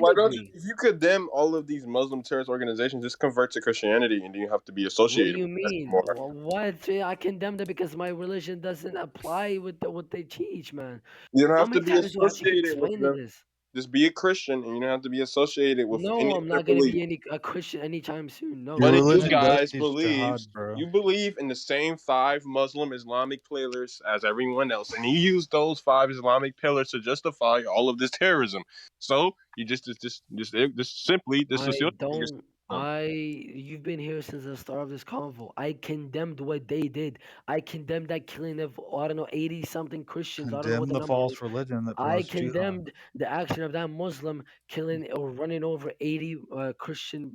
Why don't you, agree. if you condemn all of these Muslim terrorist organizations, just convert to Christianity and then you have to be What do associated you with that mean? more. What? I condemn them because my religion doesn't apply with what they teach, man. You don't How have to many be times do I have to keep associated with explaining them. this? Just be a Christian and you don't have to be associated with No, any of I'm their not gonna beliefs. be a Christian anytime soon. Your One No. of you religion does guys teach jihad, believes bro. you believe in the same five Muslim Islamic pillars as everyone else, and you use those five Islamic pillars to justify all of this terrorism. So you just simply I disassociate yourself don't. from them. You've been here since the start of this convo. I condemned what they did. I condemned that killing of, I don't know, 80 something Christians. I don't know what Condemn the the number false is. religion that I promotes jihad. condemned the action of that Muslim killing or running over 80 Christian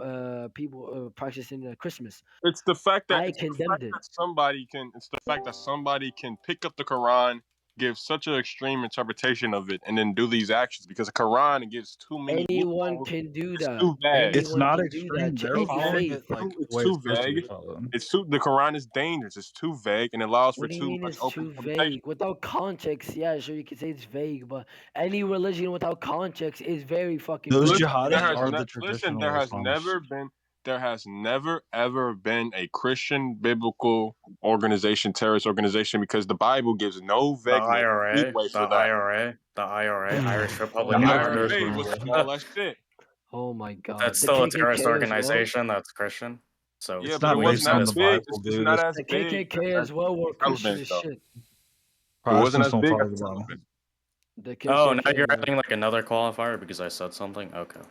people practicing Christmas. I It's the condemned fact it. that somebody can pick up the Quran, give such an extreme interpretation of it, and then do these actions because the Quran gives too many Anyone loopholes. can do It's that. too vague. It's Anyone not can do that extreme. to They're Too any vague. following faith. it like the It's way it's too supposed to be vague. followed. It's too. The Quran is dangerous. It's too vague and allows for What do you too mean much it's open too interpretation. vague? Without context, yeah, sure you can say it's vague, but any religion without context is very fucking Those vague. jihadists are the Listen. traditional Islamists. There has never ever been a Christian biblical organization, terrorist organization, because the Bible gives no The vagueness, IRA, leeway the for that. IRA, the IRA, Irish Oh The Republican Any my Army. terrorist IRA god. was organization. small as shit. Oh my That's god. The still a terrorist KKK as well. organization that's Christian. So Yeah, It's but it not we wasn't based just on as the big. Bible, It's dude. not It's as The big KKK as as well were Christian relevant as though. shit. It wasn't Protestants as don't big follow as the Bible. relevant. The Oh, now KKK you're was adding like another qualifier because I said something? Okay.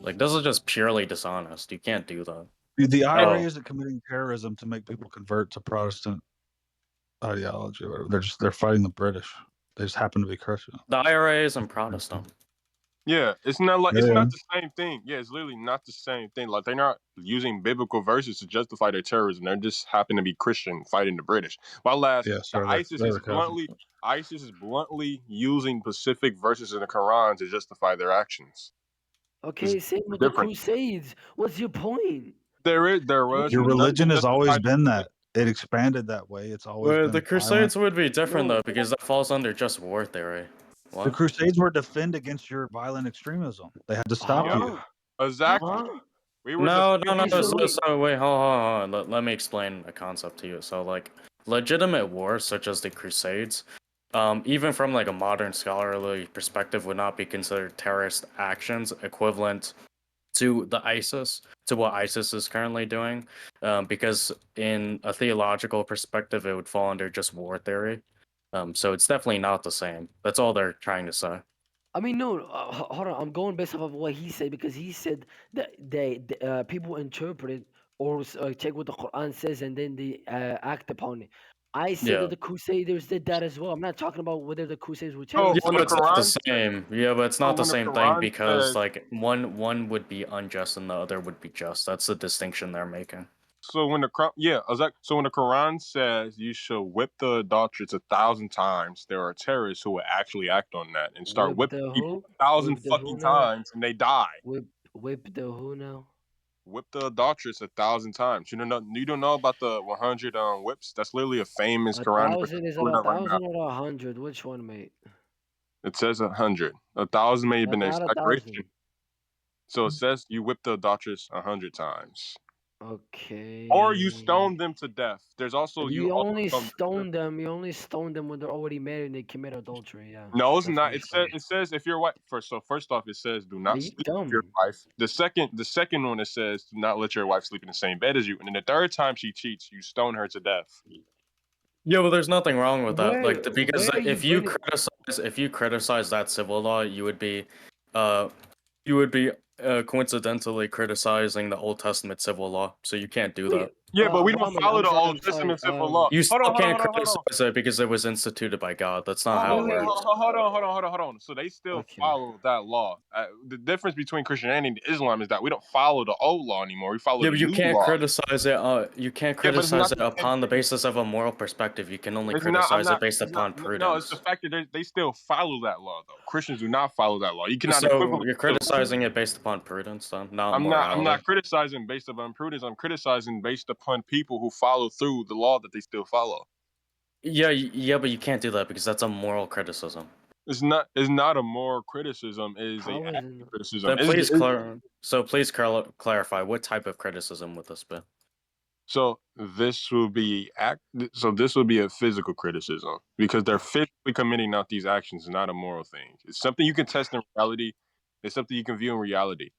Like this is just purely dishonest. You can't do that. Dude, the IRA Oh. isn't committing terrorism to make people convert to Protestant ideology or whatever. They're fighting the British. They just happen to be Christian. The IRA isn't Protestant. Yeah, it's not like it's Yeah. not the same thing. Yeah, it's literally not the same thing. Like they're not using biblical verses to justify their terrorism. They just happen to be Christian fighting the British. While last Yeah, the sorry, they're Catholic. ISIS is bluntly using specific verses in the Quran to justify their actions. It's okay, same with the different. Crusades. What's your point? There What do was you Your none to religion has always justify the been Crusades. that. It expanded that way. It's always Well, the been violent. Crusades would be different no though because that falls under just war theory. The What? Crusades were defend against your violent extremism. They had to stop Yeah, you. huh? exactly. Huh? We were No, no, no. Okay, defending so the So, wait. so wait, hold on. Let me explain a concept to you. So, like, legitimate wars such as the Crusades, even from like a modern scholarly perspective, would not be considered terrorist actions equivalent to to what ISIS is currently doing, because in a theological perspective, it would fall under just war theory. So it's definitely not the same. That's all they're trying to say. I mean, no, hold on. I'm going based off of what he said because he said that people interpret it or take what the Quran says and then they act upon it. I said that Yeah. the Crusaders did that as well. I'm not talking about whether the Crusades were So Yeah, terrorists or when but the it's not. not the Quran same. Yeah, but it's so not the when the same thing Quran because says like one would be unjust and the other would be just. That's the distinction they're making. So when the yeah, exactly. So when the Quran says you should whip the adulteress 1,000 times, there are terrorists who will actually act on that and start Whip whipping the people who? 1,000 Whip the who fucking now? times and they die. Whip the who now? Whip the adulteress 1,000 times. You don't know about the 100 whips. That's literally a famous A Quranic verse. thousand is I'm a pulling up right now. thousand or 100? Which one, mate? It says 100. 1,000 may have been an Not a exaggeration. thousand. So it says you whip the adulteress 100 times, or you Okay. stone them to death. There's also you You also only stone them. stone them. You only stone them when they're already married and they commit adultery. Yeah, No, it's that's what not. you stone. It says if your wife first. So first off, it says do Are not you sleep with your dumb? wife. The second one it says do not let your wife sleep in the same bed as you. And then the third time she cheats, you stone her to death. Yeah, well, there's nothing wrong with that. Where Like, because where are you bringing? if you criticize that civil law, uh, you would be coincidentally criticizing the Old Testament civil law. So you can't do Wait, that. Yeah, but we don't Muhammad, follow I'm the sorry. Old I'm sorry. Testament civil law. You Hold on, still hold on, can't hold on, hold on. criticize it because it was instituted by God. That's not how Wait, it wait, works. Hold on. So they still okay. follow that law. The difference between Christianity and Islam is that we don't follow the old law anymore. We follow Yeah, the but you new can't law. criticize it. You can't Yeah, but it's criticize not it the same upon the thing. basis of a moral perspective. You can only It's not. I'm criticize it not. based It's not. upon No, it's the prudence. fact that they still follow that law though. Christians do not follow that law. You cannot So equivalent you're the two. criticizing it based upon prudence, then, not I'm morality. not criticizing based upon prudence. I'm criticizing based upon people who follow through the law that they still follow. Yeah, yeah, but you can't do that because that's a moral criticism. It's not a moral criticism. It is a How is it? active criticism. Then please clarify what type of criticism would this be? So this will be So this will be a physical criticism because they're physically committing out these actions, not a moral thing. It's something you can test in reality. It's something you can view in reality.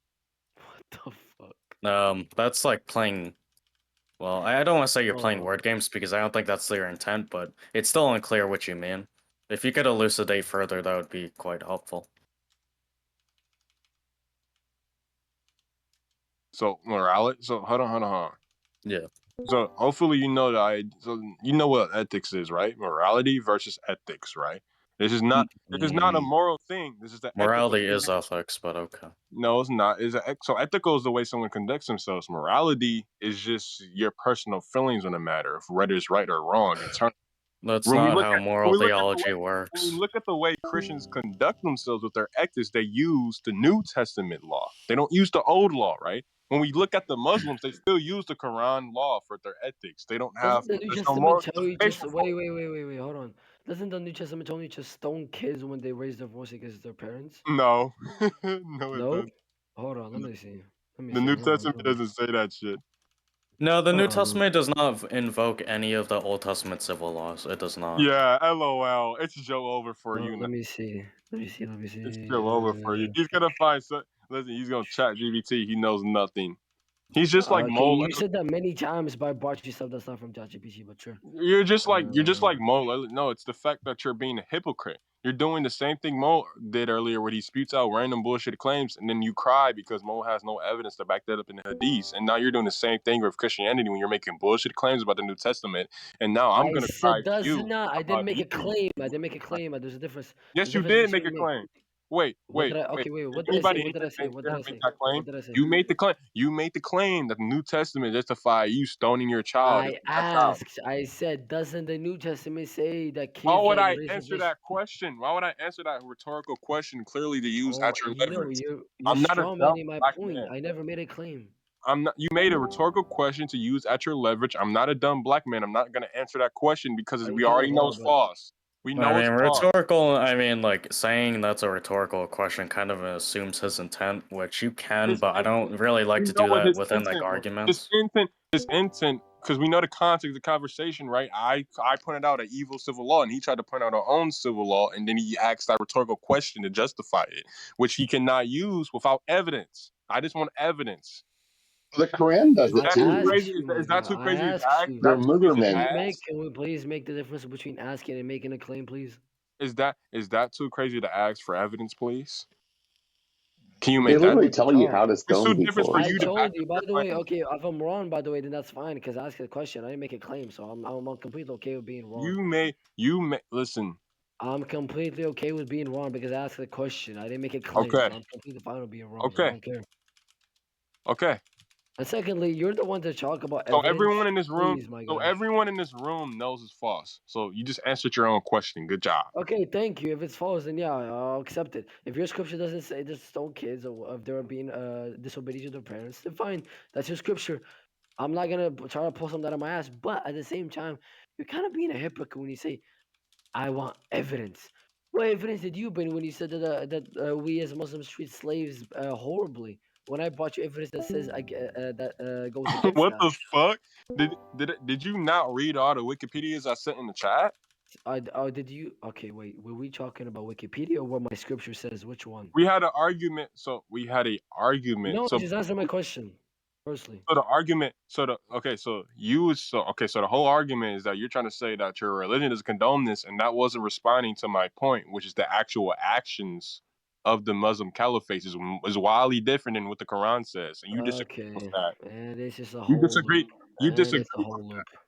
What the fuck? That's like playing. Well, I don't want to say you're playing Oh, word games because I don't think that's your intent, but it's still unclear what you mean. If you could elucidate further, that would be quite helpful. So morality. So hold on. Yeah. So hopefully you know that so you know what ethics is, right? Morality versus ethics, right? This is not a Mm, moral thing. This is the ethical morality thing. is ethics, but okay. No, it's not. So ethical is the way someone conducts themselves. Morality is just your personal feelings on a matter, of whether it's right or wrong. That's When we not look how at moral when we look at the way theology when we works. look at the way Christians conduct themselves with their ethics, they use the New Testament law. They don't use the old law, right? When we look at the Muslims, they still use the Quran law for their ethics. They don't have doesn't the New there's no Testament moral tell you just justification for wait, hold on. Doesn't the New Testament tell you just stone kids when they raise their voice against their parents? it. No, no, it No? does. Hold on, let me see. Let me The see. New Hold on, Testament doesn't say that shit. No, the New hold on. Testament does not invoke any of the Old Testament civil laws. It does not. Yeah, LOL. It's Joe over for you now. Let me see. Let me see. Let me It's see. Joe over for you. He's gonna find some. Listen, he's gonna chat GBT. He knows nothing. He's just like Okay, Mo. you said that many times, but I brought you stuff that's not from ChatGPT, but sure. You're just like Uh, Mo. No, it's the fact that you're being a hypocrite. You're doing the same thing Mo did earlier, where he spewts out random bullshit claims, and then you cry because Mo has no evidence to back that up in the Hadiths. And now you're doing the same thing with Christianity when you're making bullshit claims about the New Testament. And now I'm I gonna cry said to does you not. I didn't about make a you. claim. I didn't make a claim. There's a difference. Yes, There's a you difference did make between a me. claim. Wait, What wait, did I? wait. Okay, wait. Did What did I say? anybody What did I say? What did hear I him make say? that claim? What did I say? You made the claim. You made the claim that the New Testament justifies you stoning your child. I That child. asked. I said, doesn't the New Testament say that Why kids would that I raise their answer voice? that question? Why would I answer that rhetorical question clearly to use Oh, at your you know, leverage? you're I'm not a straw dumb manning my black point. man. I never made a claim. I'm not. You made a rhetorical question to use at your leverage. I'm not a dumb black man. I'm not going to answer that question because You we kind already of know are, it's but false. We I know it's mean, false. like saying that's a rhetorical question kind of assumes his intent, which you can, His but I intent. don't really like We to know do what that his within like intent was. His arguments. intent. His intent. Because we know the context of the conversation, right? I pointed out an evil civil law, and he tried to point out our own civil law, and then he asked that rhetorical question to justify it, which he cannot use without evidence. I just want evidence. The Quran does Is it I that too too. crazy? asked Is you. that too I crazy to asked ask? Is you. They're that too crazy to Muslims. ask? Can we please make the difference between asking and making a claim, please? Is that too crazy to ask for evidence, please? Can you They make that? literally What to tell you talk? how to It's too stone different for people. I you to told back you. up By your the way, claims. okay, if I'm wrong, by the way, then that's fine because I asked a question. I didn't make a claim, so I'm completely okay with being wrong. You may listen. I'm completely okay with being wrong because I asked a question. I didn't make a claim, Okay, so I'm completely fine with being wrong. So I okay, don't care. okay. And secondly, you're the one to talk about So evidence. everyone in this room, Please, my so guy. everyone in this room knows it's false. So you just answered your own question. Good job. Okay, thank you. If it's false, then yeah, I'll accept it. If your scripture doesn't say just stone kids or if they're being disobedient to their parents, then fine. That's your scripture. I'm not gonna try to pull something out of my ass, but at the same time, you're kind of being a hypocrite when you say, "I want evidence." What evidence did you bring when you said that we as Muslims treat slaves horribly? When I brought you evidence that says that goes against What that, the fuck? Did you not read all the Wikipedias I sent in the chat? did you? Okay, wait. Were we talking about Wikipedia or what my scripture says? Which one? We had an argument. So we had a argument. No, So just answer my question. Firstly, So the argument, so the okay, so so the whole argument is that you're trying to say that your religion doesn't condone this, and that wasn't responding to my point, which is the actual actions of the Muslim caliphate is wildly different than what the Quran says, and you disagree with okay, that. and it's just a You whole loop, disagree. You and disagree it's a with whole loop. that.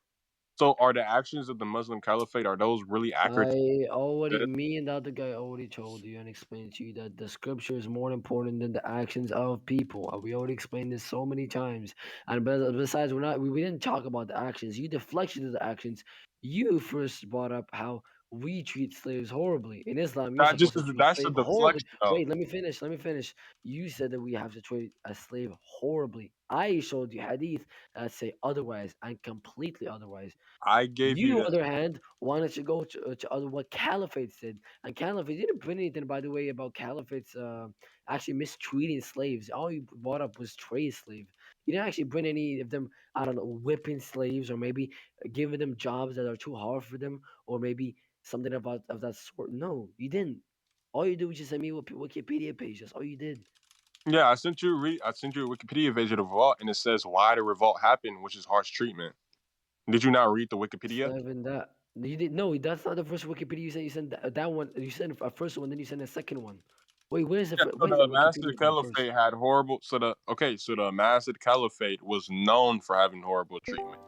So are the actions of the Muslim caliphate are those really accurate? Me and the other guy already told you and explained to you that the scripture is more important than the actions of people. We already explained this so many times. And besides, we didn't talk about the actions. You deflected to the actions. You first brought up how we treat slaves horribly. In Islam, you're That supposed just to is treat that's a slave horribly. deflection, though. Wait, let me finish. Let me finish. You said that we have to treat a slave horribly. I showed you hadith that say otherwise and completely otherwise. I gave you You, on the the other hand, wanted to go to other what caliphate said, and caliphate didn't bring anything, by the way, about caliphates actually mistreating slaves. All you brought up was trade slave. You didn't actually bring any of them. I don't know, whipping slaves, or maybe giving them jobs that are too hard for them, or maybe something about of that sort. No, you didn't. All you did was just send me a Wikipedia page. That's all you did. yeah. I sent you a Wikipedia page of the revolt, and it says why the revolt happened, which is harsh treatment. Did you not read the It's Wikipedia? not even that. You did no. That's not the first Wikipedia you sent. You sent that one. You sent a first one, then you sent a second one. Wait, Yeah, so where's the the Master Wikipedia one first? Caliphate had horrible. So the Master Caliphate was known for having horrible treatment.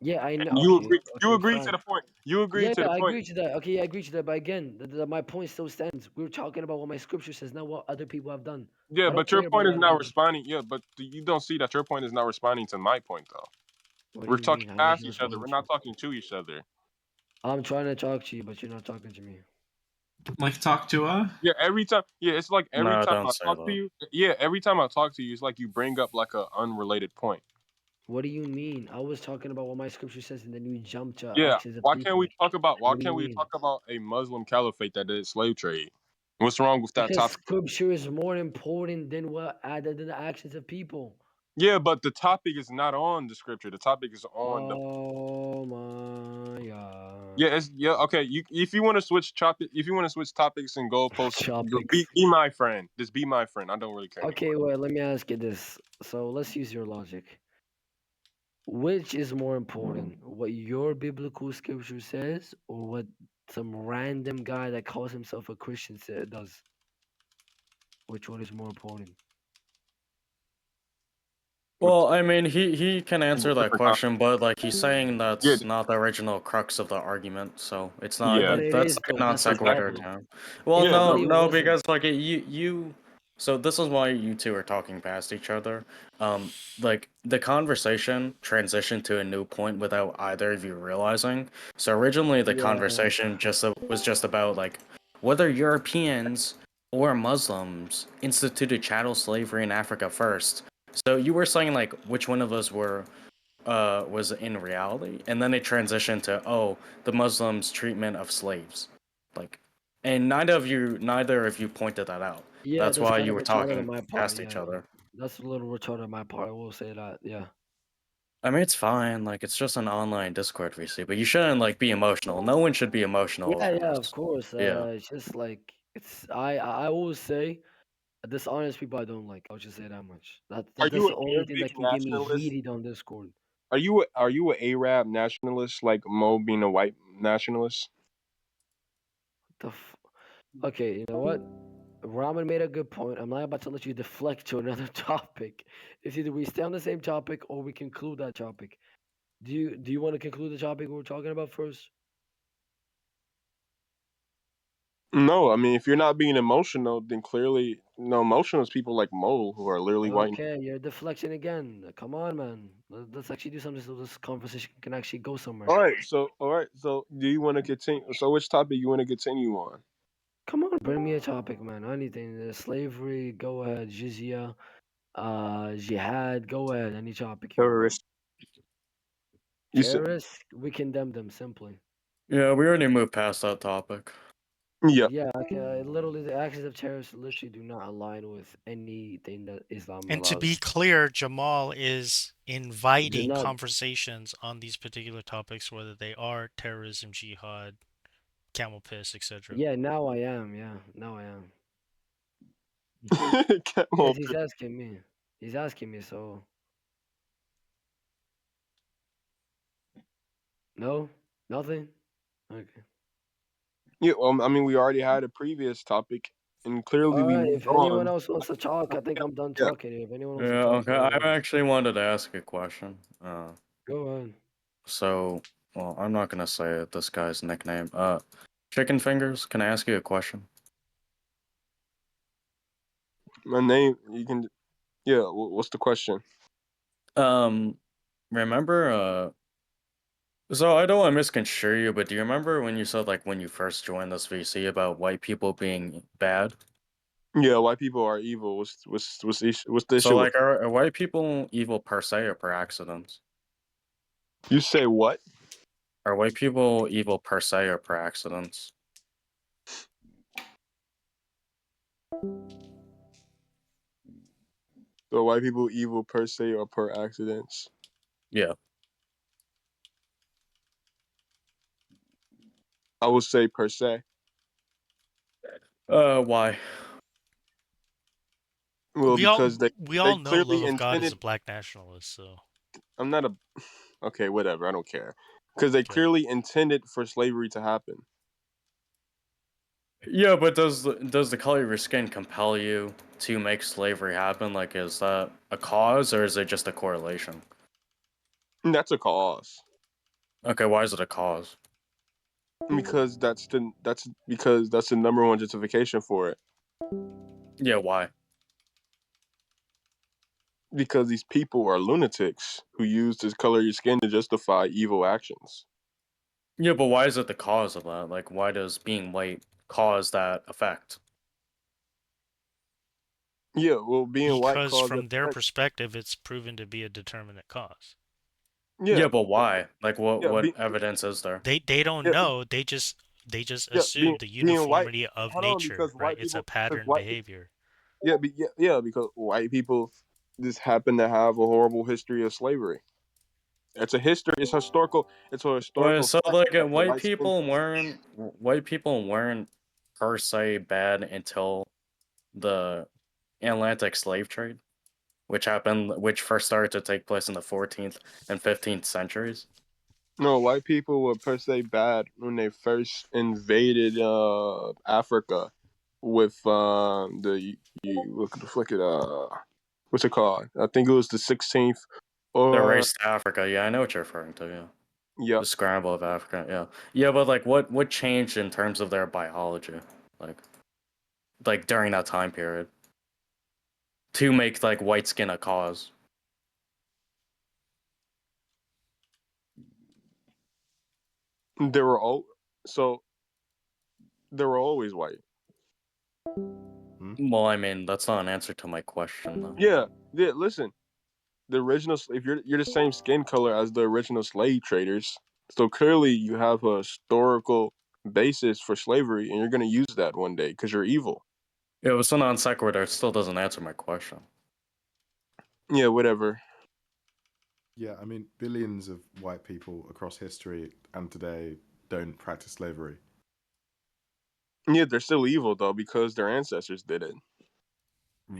Yeah, I And know. Okay, you okay, agree to fine. the point. You agree Yeah, to yeah, the I point. agree to that. Okay, yeah, I agree to that. But again, my point still stands. We were talking about what my scripture says, not what other people have done. Yeah, I don't but your care about point is what other not people have done. responding. Yeah, but you don't see that your point is not responding to my point though. What do We're you mean? talking How is past it each other. responding We're to you? not talking to each other. I'm trying to talk to you, but you're not talking to me. Like talk to Yeah, every time. Yeah, it's like every No, time don't I say talk to that. you. Yeah, every time I talk to you, it's like you bring up like a unrelated point. What do you mean? I was talking about what my scripture says, and then you jump to Yeah, actions of people. why What do you can't we mean? talk about a Muslim caliphate that did slave trade? What's wrong with that Because topic? scripture is more important than than the actions of people. Yeah, but the topic is not on the scripture. The topic is on the. Oh my god. Yeah, it's yeah. Okay, you if you want to switch topic, if you want to switch topics and goalposts, Topics. be my friend. Just be my friend. I don't really care Okay, anymore. well, let me ask you this. So let's use your logic. Which is more important? What your biblical scripture says, or what some random guy that calls himself a Christian does? Which one is more important? What's Well, I mean, he can answer that different? question, but like he's saying Yeah, that's not the original crux of the argument, so it's not yeah, But it that's is like a though. non That's the sequitur exactly. problem. term. Well, Yeah, no, no, Exactly. It no, wasn't. because like you, so this is why you two are talking past each other. Like the conversation transitioned to a new point without either of you realizing. So originally the Yeah. conversation just was just about like whether Europeans or Muslims instituted chattel slavery in Africa first. So you were saying like which one of us was in reality, and then it transitioned to oh the Muslims' treatment of slaves, like, and neither of you pointed that out. Yeah, That's that's why kind you of were retarded on talking my part. past each Yeah, other. that's a little retarded on my part. I will say that. Yeah. I mean it's fine, like it's just an online Discord VC, but you shouldn't like be emotional. No one should be emotional Yeah, over yeah, of this. course. Yeah. It's just like I always say dishonest people I don't like. I'll just say that much. That's the are you only a thing big that can get me nationalist? heated on Discord. Are you a Arab nationalist like Mo being a white nationalist? The f- okay, you know what? Ramen made a good point. I'm not about to let you deflect to another topic. It's either we stay on the same topic or we conclude that topic. Do you want to conclude the topic we were talking about first? No, I mean if you're not being emotional, then clearly no emotional is people like Mo who are literally white. Okay, you're deflecting again. Come on, man. Let's actually do something so this conversation can actually go somewhere. All right, so do you want to continue? So which topic you want to continue on? Come on, bring me a topic, man. Anything. Slavery, go ahead. Jizya, jihad, go ahead. Any topic you want. Terrorist. You said Terrorists, we condemn them simply. Yeah, we already moved past that topic. yeah. Yeah, okay. Literally, the actions of terrorists literally do not align with anything that Islam And to be allows. clear, Jamal is Do inviting not. conversations on these particular topics, whether they are terrorism, jihad, camel piss, etc. Yeah, now I am. Yeah, now I am. Camel Because he's asking me. He's asking me, so no, nothing. Okay. Yeah, well, I mean, we already had a previous topic, and clearly All we right. moved If anyone on. else wants to talk, I think I'm done Yeah. talking. If anyone wants to Yeah, talk, okay. go I ahead. actually wanted to ask a question. Go ahead. So, well, I'm not gonna say it, this guy's nickname. Chicken Fingers, can I ask you a question? My name, you can, yeah, what's the question? Um, remember, so I don't want to misconstrue you, but do you remember when you said, like, when you first joined this VC about white people being bad? Yeah, white people are evil. What's the So issue with? like, are white people evil per se or per accident? You say what? Are white people evil per se or per accident? So white people evil per se or per accidents? Yeah. I would say per se. Why? Well, We all because we they all know Love clearly of God is intended. a black nationalist, so I'm not a. Okay, whatever. I don't care. Because they okay. clearly intended for slavery to happen. Yeah, but does the color of your skin compel you to make slavery happen? Like, is that a cause or is it just a correlation? And that's a cause. Okay, why is it a cause? Because that's the number one justification for it. Yeah, why? Because these people are lunatics who use this color of your skin to justify evil actions. Yeah, but why is it the cause of that? Like, why does being white cause that effect? Yeah, well, being white Because cause from their effect. perspective, it's proven to be a determinate cause. Yeah, Yeah, but why? Like, what yeah, what evidence is there? They don't yeah, know. They just yeah. assume the Being white. uniformity of Hold on, nature, because right? white It's a people, because pattern white people. behavior. Yeah, because white people just happen to have a horrible history of slavery. It's a history. It's historical. It's a Well, historical so fact like, that the white people weren't per se bad until the Atlantic slave trade, which first started to take place in the 14th and 15th centuries. no, white people were per se bad when they first invaded Africa with the you look at what's it called? I think it was the 16th The or race to Africa, yeah, I know what you're referring to, yeah. yeah. The scramble of Africa, yeah. Yeah, but like what changed in terms of their biology? Like like during that time period to make like white skin a cause. They were all so they were always white. Well, I mean, that's not an answer to my question though. Yeah, yeah. Listen, the original if you're the same skin color as the original slave traders, so clearly you have a historical basis for slavery, and you're gonna use that one day because you're evil. It was a non sequitur, it still doesn't answer my question. Yeah, whatever. Yeah, I mean, billions of white people across history and today don't practice slavery. Yeah, they're still evil though because their ancestors did it.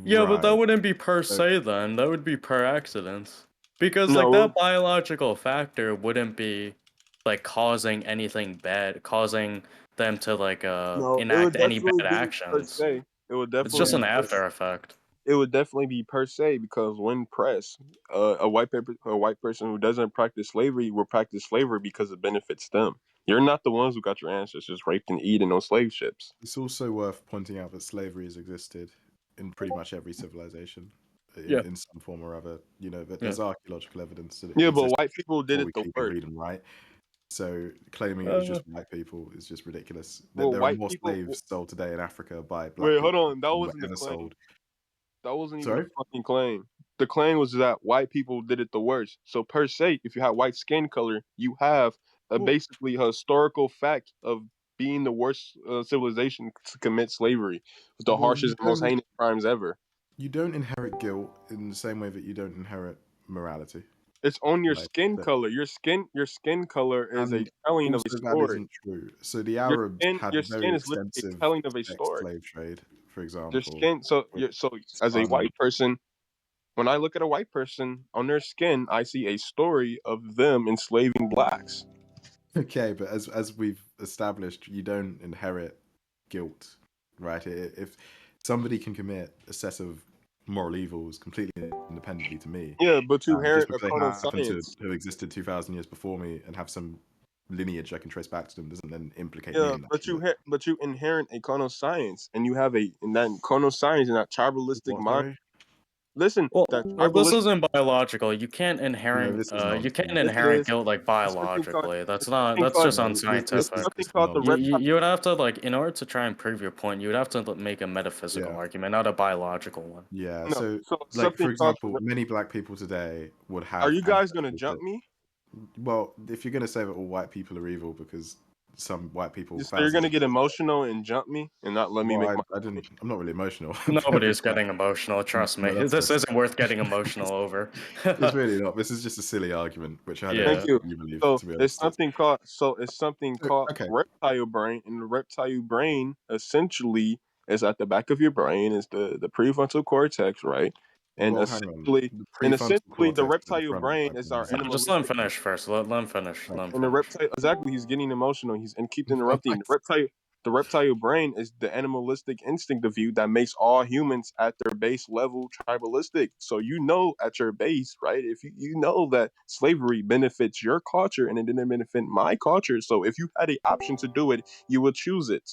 Yeah, but that Right. wouldn't be per So se then. That would be per accident. Because like No, that biological factor wouldn't be like causing anything bad, causing them to like no, it enact would any definitely bad be per actions. se. It would It's definitely just yeah, an be. after effect. It would definitely be per se because when pressed, a white person who doesn't practice slavery will practice slavery because it benefits them. You're not the ones who got your ancestors raped and eaten on slave ships. it's also worth pointing out that slavery has existed in pretty much every civilization Yeah. in some form or other. You know, that Yeah. there's archaeological evidence that it Yeah, but exists white people did before it we the could even worst. read and write. So claiming it was Uh, just white people is just ridiculous. Well, There are white more people. slaves sold today in Africa by black Wait, hold people on. That than were wasn't the ever claim. sold. That wasn't even the Sorry? fucking claim. The claim was that white people did it the worst. So per se, if you have white skin color, you have Well, basically a historical fact of being the worst civilization to commit slavery, with the well, harshest and most heinous crimes ever. you don't inherit guilt in the same way that you don't inherit morality. It's on your Right. skin But, color. Your skin color is a and telling of a also that story. isn't true. So the Arabs had Your a very skin is literally a extensive telling of a sex story. slave trade, for Your example, skin. which So as a spun. white person, when I look at a white person on their skin, I see a story of them enslaving blacks. Okay, but as we've established, you don't inherit guilt, right? If somebody can commit a set of moral evils completely independently to me, Yeah, but you just inherit a because they cone of happen to science. have existed 2,000 years before me and have some lineage I can trace back to them, doesn't then implicate me Yeah, in that, does it? but you inherit a cone of science, and you have a in that cone of science and that tribalistic What, mind. sorry? listen, Well, that well, this tribalistic. isn't biological. No, this is You can't nonsense. Yes, it inherit is. guilt like It's something called. biologically. That's It's not. something That's called. just No, It's this unscientific. something is called the nonsense. reptile. You would have to like, in order to try and prove your point, you would have to make a metaphysical Yeah, argument, not a biological one. yeah. No, So, so it's like something for called the. example, many black people today would Are have you guys gonna ancestors that. jump me? Well, if you're gonna say that all white people are evil because some white people So you're thousands gonna of get emotional and jump me and not let me well, make my I didn't. I'm not really emotional. Nobody's getting emotional. Trust me. No, that's This just isn't worth getting emotional over. it's really not. This is just a silly argument, which I don't Thank Yeah. think you. you believe, So to be it's honest. something called it's something called Okay. reptile brain, and the reptile brain essentially is at the back of your brain, is the prefrontal cortex, right? And Well, hang on. essentially, The prefrontal the cortex is in reptile front of brain my is brain, our isn't Just let him animalistic. finish first. Let him finish. it? Let him And the finish. reptile, exactly, he's getting emotional. He's and keep Oh my interrupting. The reptile brain is the animalistic instinct of you that makes all humans at their base level tribalistic. So you know at your base, right? If you know that slavery benefits your culture and it didn't benefit my culture. So if you had the option to do it, you would choose it.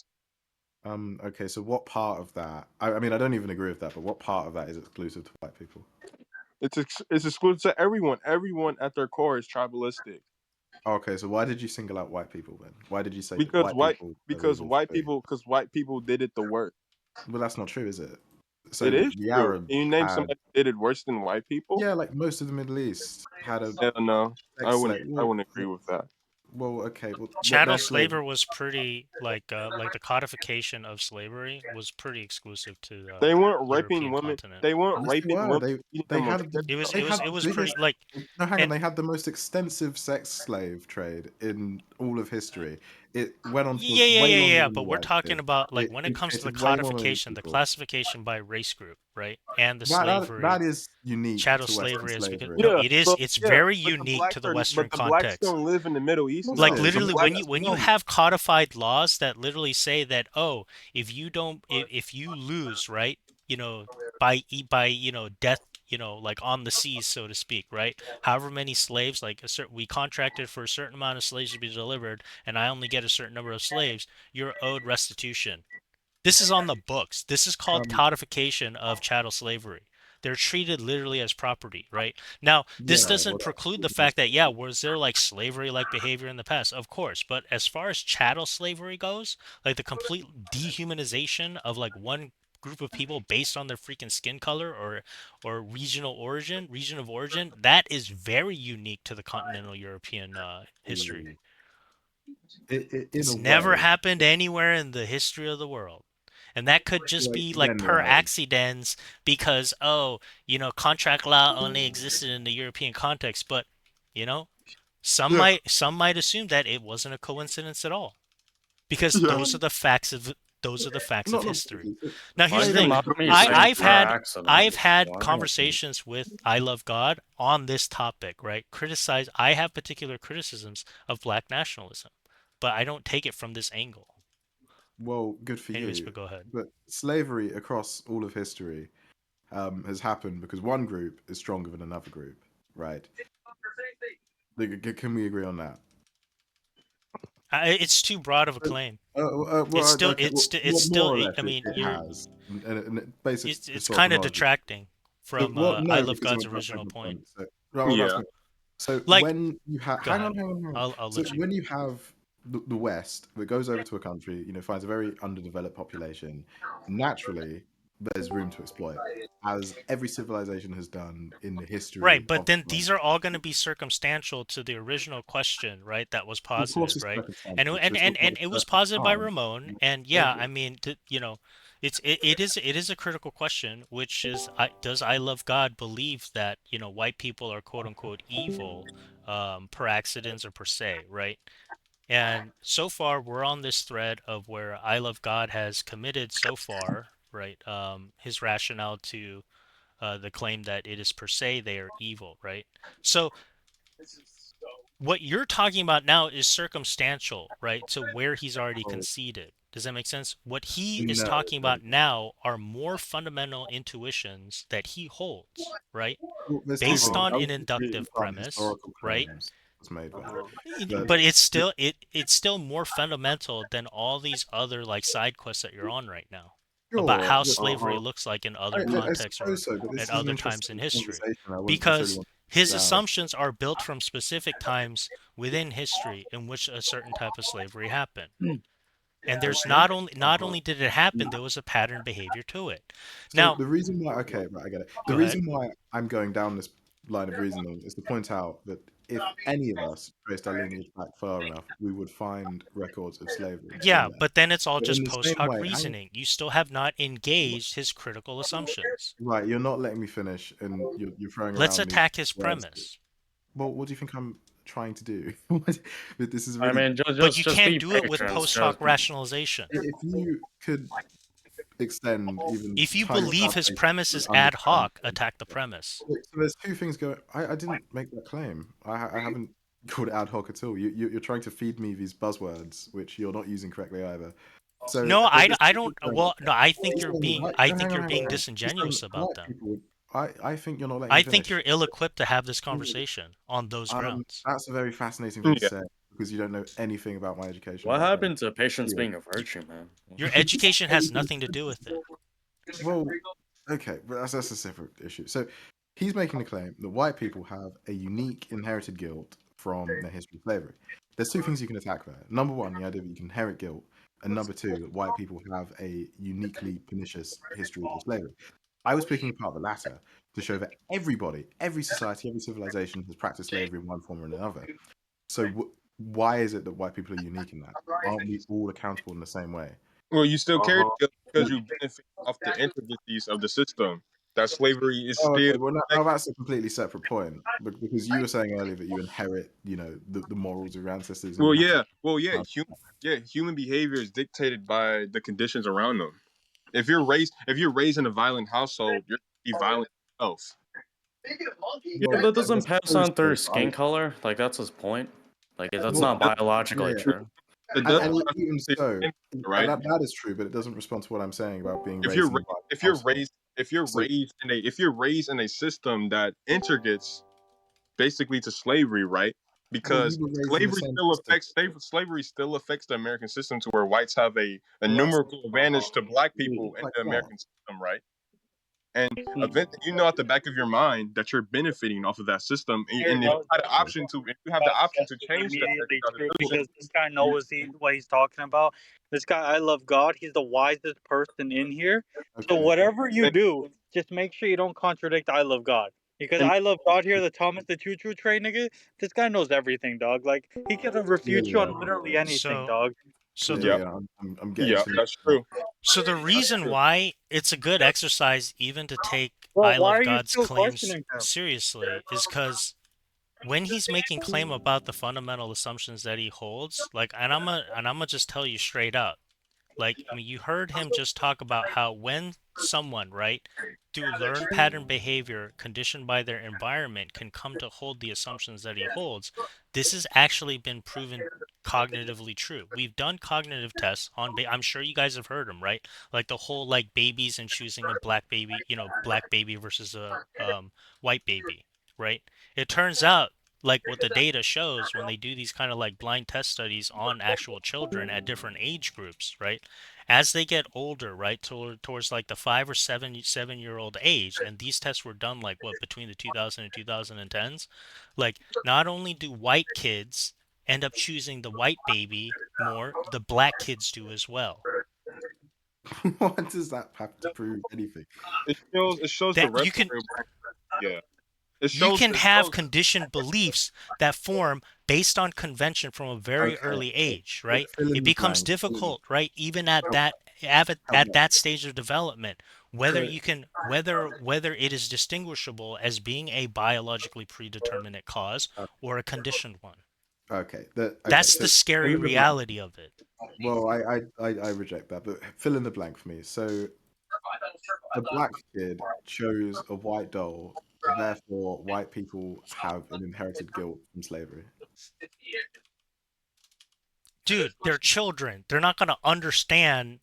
Okay, so what part of that? I mean, I don't even agree with that, but what part of that is exclusive to white people? It's exclusive to everyone. Everyone at their core is tribalistic. Okay, so why did you single out white people then? Why did you say that Because white white people are because evil for white doing? people because white people did it the worst. Well, that's not true, is it? It So is the true. Arabs Can you name had, somebody who did it worse than white people? yeah, like most of the Middle East had a Hell no. I sex wouldn't slave. I wouldn't agree with that. Well, okay, well, what Chattel their slave? slavery was pretty like the codification of slavery was pretty exclusive to the They weren't raping European women. continent. They weren't Yes, they raping were. women, eating They them had alive. the It was pretty biggest. like No, hang on. and They had the most extensive sex slave trade in all of history. It went on for way longer yeah, than the but we're whites talking did. about like It when it comes to the implicated way more codification, the people. classification by race group, right? And the That slavery, is unique chattel to Western slavery is because slavery. no, Yeah, but it's yeah, very unique to the Western but the blacks context. don't live in the Middle East No, now. it Like is. The literally blacks when you don't. have codified laws that literally say that, oh, if you lose, right, you know, by death, like on the seas, so to speak, right, however many slaves, like a certain, we contracted for a certain amount of slaves to be delivered and I only get a certain number of slaves, you're owed restitution. This is on the books. This is called Um, codification of chattel slavery. They're treated literally as property, right? Now, this yeah, well, doesn't preclude the fact that, yeah, was there like slavery like behavior in the past? Of course. But as far as chattel slavery goes, like the complete dehumanization of like one group of people based on their freaking skin color or region of origin, that is very unique to the continental European history. in a It's never way, happened anywhere in the history of the world. And that could just like be like per generally. accidents because, oh, contract law only existed in the European context. But, you know, Yeah, some might assume that it wasn't a coincidence at all because yeah. those are the facts of Not history. really. Now here's Why the do you thing. Slavery mock took me place I over saying I've per had accident? I've had Why? conversations with I Love God on this topic, right? I have particular criticisms of black nationalism, but I don't take it from this angle. well, good for Anyways, you. but go ahead. But slavery across all of history has happened because one group is stronger than another group, right? Can we agree on that? It's too broad of a Uh, claim. well, okay, It's well, more still, or less I mean, it has, and basic it's kind historical of knowledge. detracting But, from well, I no, Love because God's that's original my point. point. So, well, that's Yeah. my So Like, when you have, go ahead. hang on. I'll So let you. when you have the West that goes over to a country, finds a very underdeveloped population, naturally there's room to exploit, as every civilization has done in the history Right, but of then the planet. these are all going to be circumstantial to the original question, right? That was Of course, posited, it's right? And circumstantial it- because we're talking about and the it was first of its posited by kind. Ramon, and yeah, I Slavery. mean, it is a critical question, which is, does I Love God believe that white people are quote unquote evil, per accidents or per se, right? And so far, we're on this thread of where I Love God has committed so far, right? His rationale to the claim that it is per se they are evil, right? So what you're talking about now is circumstantial, right? To where he's already Oh, conceded. Does that make sense? What he is no, talking it about doesn't. now are more fundamental intuitions that he holds, right? Well, there's two Based things. on I an would agree inductive some premise, historical right? claims was made there, but But it's still more fundamental than all these other like side quests that you're on right now. about Sure. how But, slavery looks like in other I contexts or suppose so, but at this is an other times in interesting history. conversation. I wouldn't necessarily Because want his to down. assumptions are built from specific times within history in which a certain type of slavery happened. And there's Okay. not only did it happen, there was a pattern behavior to it. So Now, the reason why, okay, right, I get it. The go ahead. reason why I'm going down this line of reasoning is to point out that if any of us traced our lineage back far enough, we would find records of slavery in Yeah, there. but then it's all But in just the post same hoc way, reasoning. You still have not engaged his critical assumptions. right, you're not letting me finish, and you're throwing Let's around these attack his words. premise. Well, what do you think I'm trying to do? But this is I really. mean, But you just can't be do it with patient. post hoc rationalization. If you could extend even If you tiny believe his fabrication premise of is ad understanding. hoc, attack the premise. So there's two things going. I didn't make that claim. I haven't called it ad hoc at all. You're trying to feed me these buzzwords, which you're not using correctly either. So No, there's I two don't. things going on. Well, no, You're saying I no, think you're hang being on. You're saying disingenuous about white them. people would. I think you're not letting me I think finish. you're ill-equipped to have this conversation on those grounds. That's a very fascinating thing to Yeah. say because you don't know anything about my educational What background. happened to patience Yeah. being a virtue, man? Your education has nothing to do with it. Well, okay, but that's a separate issue. So he's making the claim that white people have a unique inherited guilt from their history of slavery. There's two things you can attack there. Number one, the idea that you can inherit guilt, and number two, that white people have a uniquely pernicious history of slavery. I was picking apart the latter to show that everybody, every society, every civilization has practiced slavery in one form or another. So why is it that white people are unique in that? Aren't we all accountable in the same way? Well, you still carry the guilt because you benefit off the intricacies of the system. That slavery is Oh, still okay. Well, now that's a completely separate point, because you were saying earlier that you inherit, the morals of your ancestors, and well, you have to. yeah, well, yeah, human behavior is dictated by the conditions around them. If you're raised in a violent household, you're gonna be violent yourself. Yeah, Well, that I doesn't pass suppose on through so. skin color. Like that's his point. Like that's Well, not It biologically yeah, true. it and, does and even so, right? that is true, but it doesn't respond to what I'm saying about being If raised you're in a ra- violent if you're household. raised So, if you're raised in a system that integrates basically to slavery, right? well, you Because were raised in the same system. slavery still affects the American system to where whites have a Well, that's numerical advantage to black people in like the that. American system, right? And you know at the back of your mind that you're benefiting off of that system, and if you have the option to change that, you Immediately got to true do so. because this guy You, knows what he's talking about. This guy, I love God. He's the wisest person in here. So Okay. whatever you and, do, just make sure you don't contradict I love God. Because and I love God here, the Thomas the Choo Choo Train nigga. This guy knows everything, dog. Like he can refute Clearly, you on literally anything, So, dog. so the yeah, clearly, I'm getting yeah, to know. that's true. so the That's reason true. why it's a good exercise even to take Well, I why love are you God's still claims questioning him? seriously is because when he's making claim about the fundamental assumptions that he holds, like, and I'm gonna just tell you straight up, like, I mean, you heard him just talk about how when someone, right, through learned pattern behavior conditioned by their environment can come to hold the assumptions that he holds, this has actually been proven cognitively true. We've done cognitive tests on I'm sure you guys have heard them, right? Like the whole like babies and choosing a black baby, black baby versus a white baby, right? It turns out like what the data shows when they do these kind of like blind test studies on actual children at different age groups, right? As they get older, right, towards like the 5 or 7 year old age, and these tests were done like what between the 2000 and 2010s, like not only do white kids end up choosing the white baby more, the black kids do as well. What does that have to prove anything? It shows the That you can retrograde. Yeah, it you shows can it have shows. conditioned beliefs that form based on convention from a very Okay, early age, right? fill in It the becomes blank. difficult, right? Even at Help, that help at me that stage of development, whether So, you can whether it is distinguishable as being a biologically predeterminate cause uh, or a conditioned one. okay, That's so the fill scary in the blank. reality of it. Well, I reject that, but fill in the blank for me. So a black kid chose a white doll, therefore white people have an inherited guilt from slavery. Dude, they're children. They're not going to understand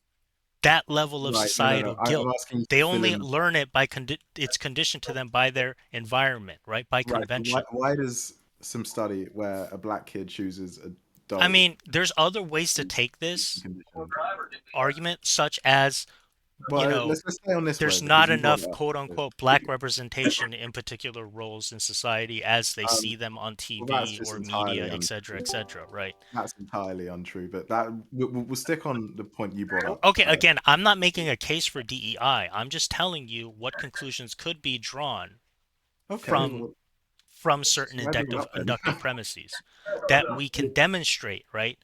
that level of Right? No. societal I'm guilt. asking you They to fill only in. learn it by it's conditioned to them by their environment, right? By Right. So why convention. why does some study where a black kid chooses a I doll mean, there's other ways to take this conditioned? argument, such as you Well, know, let's stay on this way there's because not you brought enough it up. quote unquote black representation in particular roles in society as they Um, see them on well, that's TV just or media, entirely etc., untrue. etc., right? That's entirely untrue. But that we'll stick on the point you brought up. Okay, again, I'm not making a case for DEI. I'm just telling you what conclusions could be drawn Okay, from well, certain why bring it up then? inductive premises that we can demonstrate, right,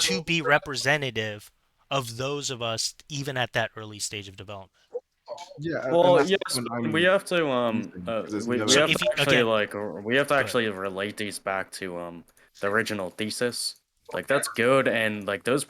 to be representative of those of us even at that early stage of development. Yeah, and Well, that's the yes, point we I'm have to using because there's we So no have to if you actually again, like we have to go ahead. actually relate these back to the original thesis. Like that's good, and like those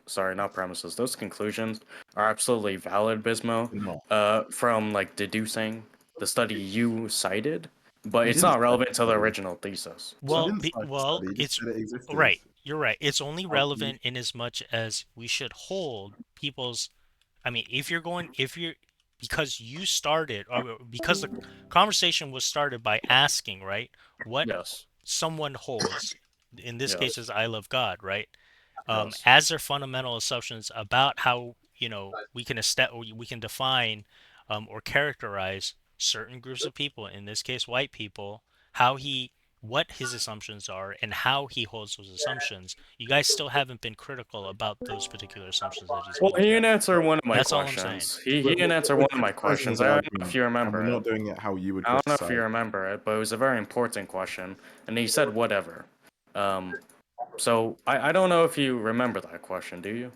sorry, not premises, those conclusions are absolutely valid, Bismo. not. From like deducing the study you cited, but You it's didn't not cite relevant the to the study. original thesis. You Well, So didn't cite the study. You just it's said it existed. right. You're right. It's only Um, relevant in as much as we should hold people's. I mean, if you're, because you started, or because the conversation was started by asking, right, what yes, someone holds, in this case yes, is I love God, right, yes. as their fundamental assumptions about how, we can define, or characterize certain groups of people, in this case white people, how he what his assumptions are and how he holds those assumptions. You guys still haven't been critical about those particular assumptions that he's Well, he holding. didn't answer one of my That's all I'm saying. questions. He didn't answer we're one of my criticizing questions. his I don't know if argument, you and we're remember it. not doing it how you would I don't know if you criticize. remember it, but it was a very important question, and he said whatever. Um, so I don't know if you remember that question, do you?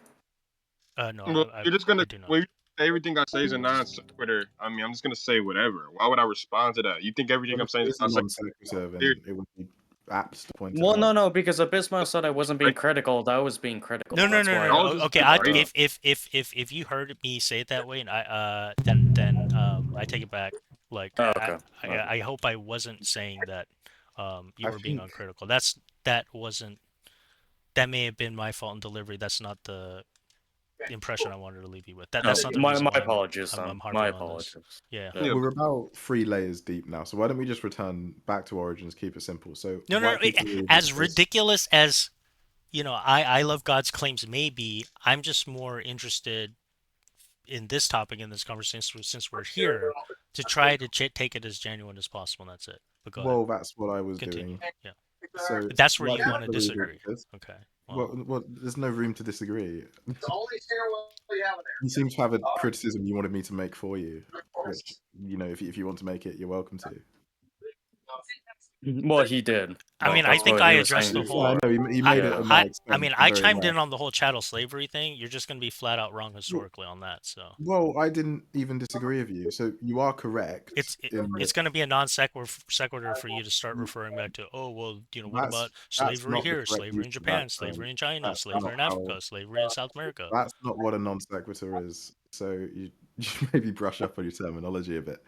No, Well, you're just I gonna do not. well, you say everything I say is a non sequitur. I mean, I'm just gonna say whatever. Why would I respond to that? You think everything Well, I'm if saying it is is a a non non sequitur, sequitur? then it would be apt to point it Well, no, out. no, because Abisma said I wasn't being critical. That was being critical. No, no, That's no, why no, I no. Y'all brought just Okay, that disagree. up. if you heard me say it that way, and then I take it back. Like Oh, okay. Okay. I hope I wasn't saying that you I were being think uncritical. That may have been my fault in delivery. That's not the impression I wanted to leave you with. No, That's not the my reason why apologies, I'm then. My harping on this. apologies. Yeah. Yeah. Yeah, we're about 3 layers deep now, so why don't we just return back to origins, keep it simple. So No, no, no. white people As exist. ridiculous as I love God's claims may be, I'm just more interested in this topic in this conversation since we're here to try to take it as genuine as possible. And that's it. But go ahead, Well, that's what I was continue. doing. Yeah, So if that's where white you people want to believe disagree. exist. Okay. Well, Well, there's no room to disagree. You seem to have a criticism you wanted me to make for you, which if you want to make it, you're welcome to. Well, he did. I Well, mean, I that's think what I he was addressed saying the Yeah, I whole. before. know he made it I at Yeah. my I expense mean, the I very chimed in most. on the whole chattel slavery thing. You're just going to be flat out wrong historically on that. So Well, I didn't even disagree with you. So you are correct in it's that. going to be a non sequitur for you to start referring back to. Oh well, what That's about that's slavery not the here, correct slavery use in of that Japan, term. slavery in China, That's not slavery in how. Africa, slavery in South America? That's not what a non sequitur is. So you should maybe brush up on your terminology a bit.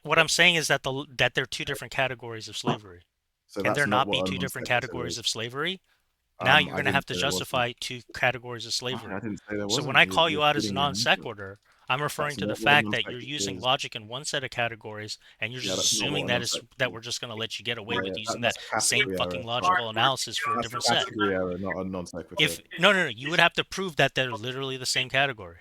What I'm saying is that that there are two different categories of slavery. So Can that's there not not be what a two non different sequitur categories is. of slavery? Now you're I going to didn't have to say there wasn't. justify two categories of I slavery. didn't say there So when wasn't. I call You're you out as a feeding me non into it. sequitur, I'm referring That's to the not what a fact non that you're sequitur using is. logic in one set of categories, and you're Yeah, just that's not assuming what a non that sequitur we're is. just going to let you get away Yeah, with using that's that a same category fucking error. logical analysis for a That's a different set. category error, not a non sequitur. If no, no, no, you would have to prove that they're literally the same category,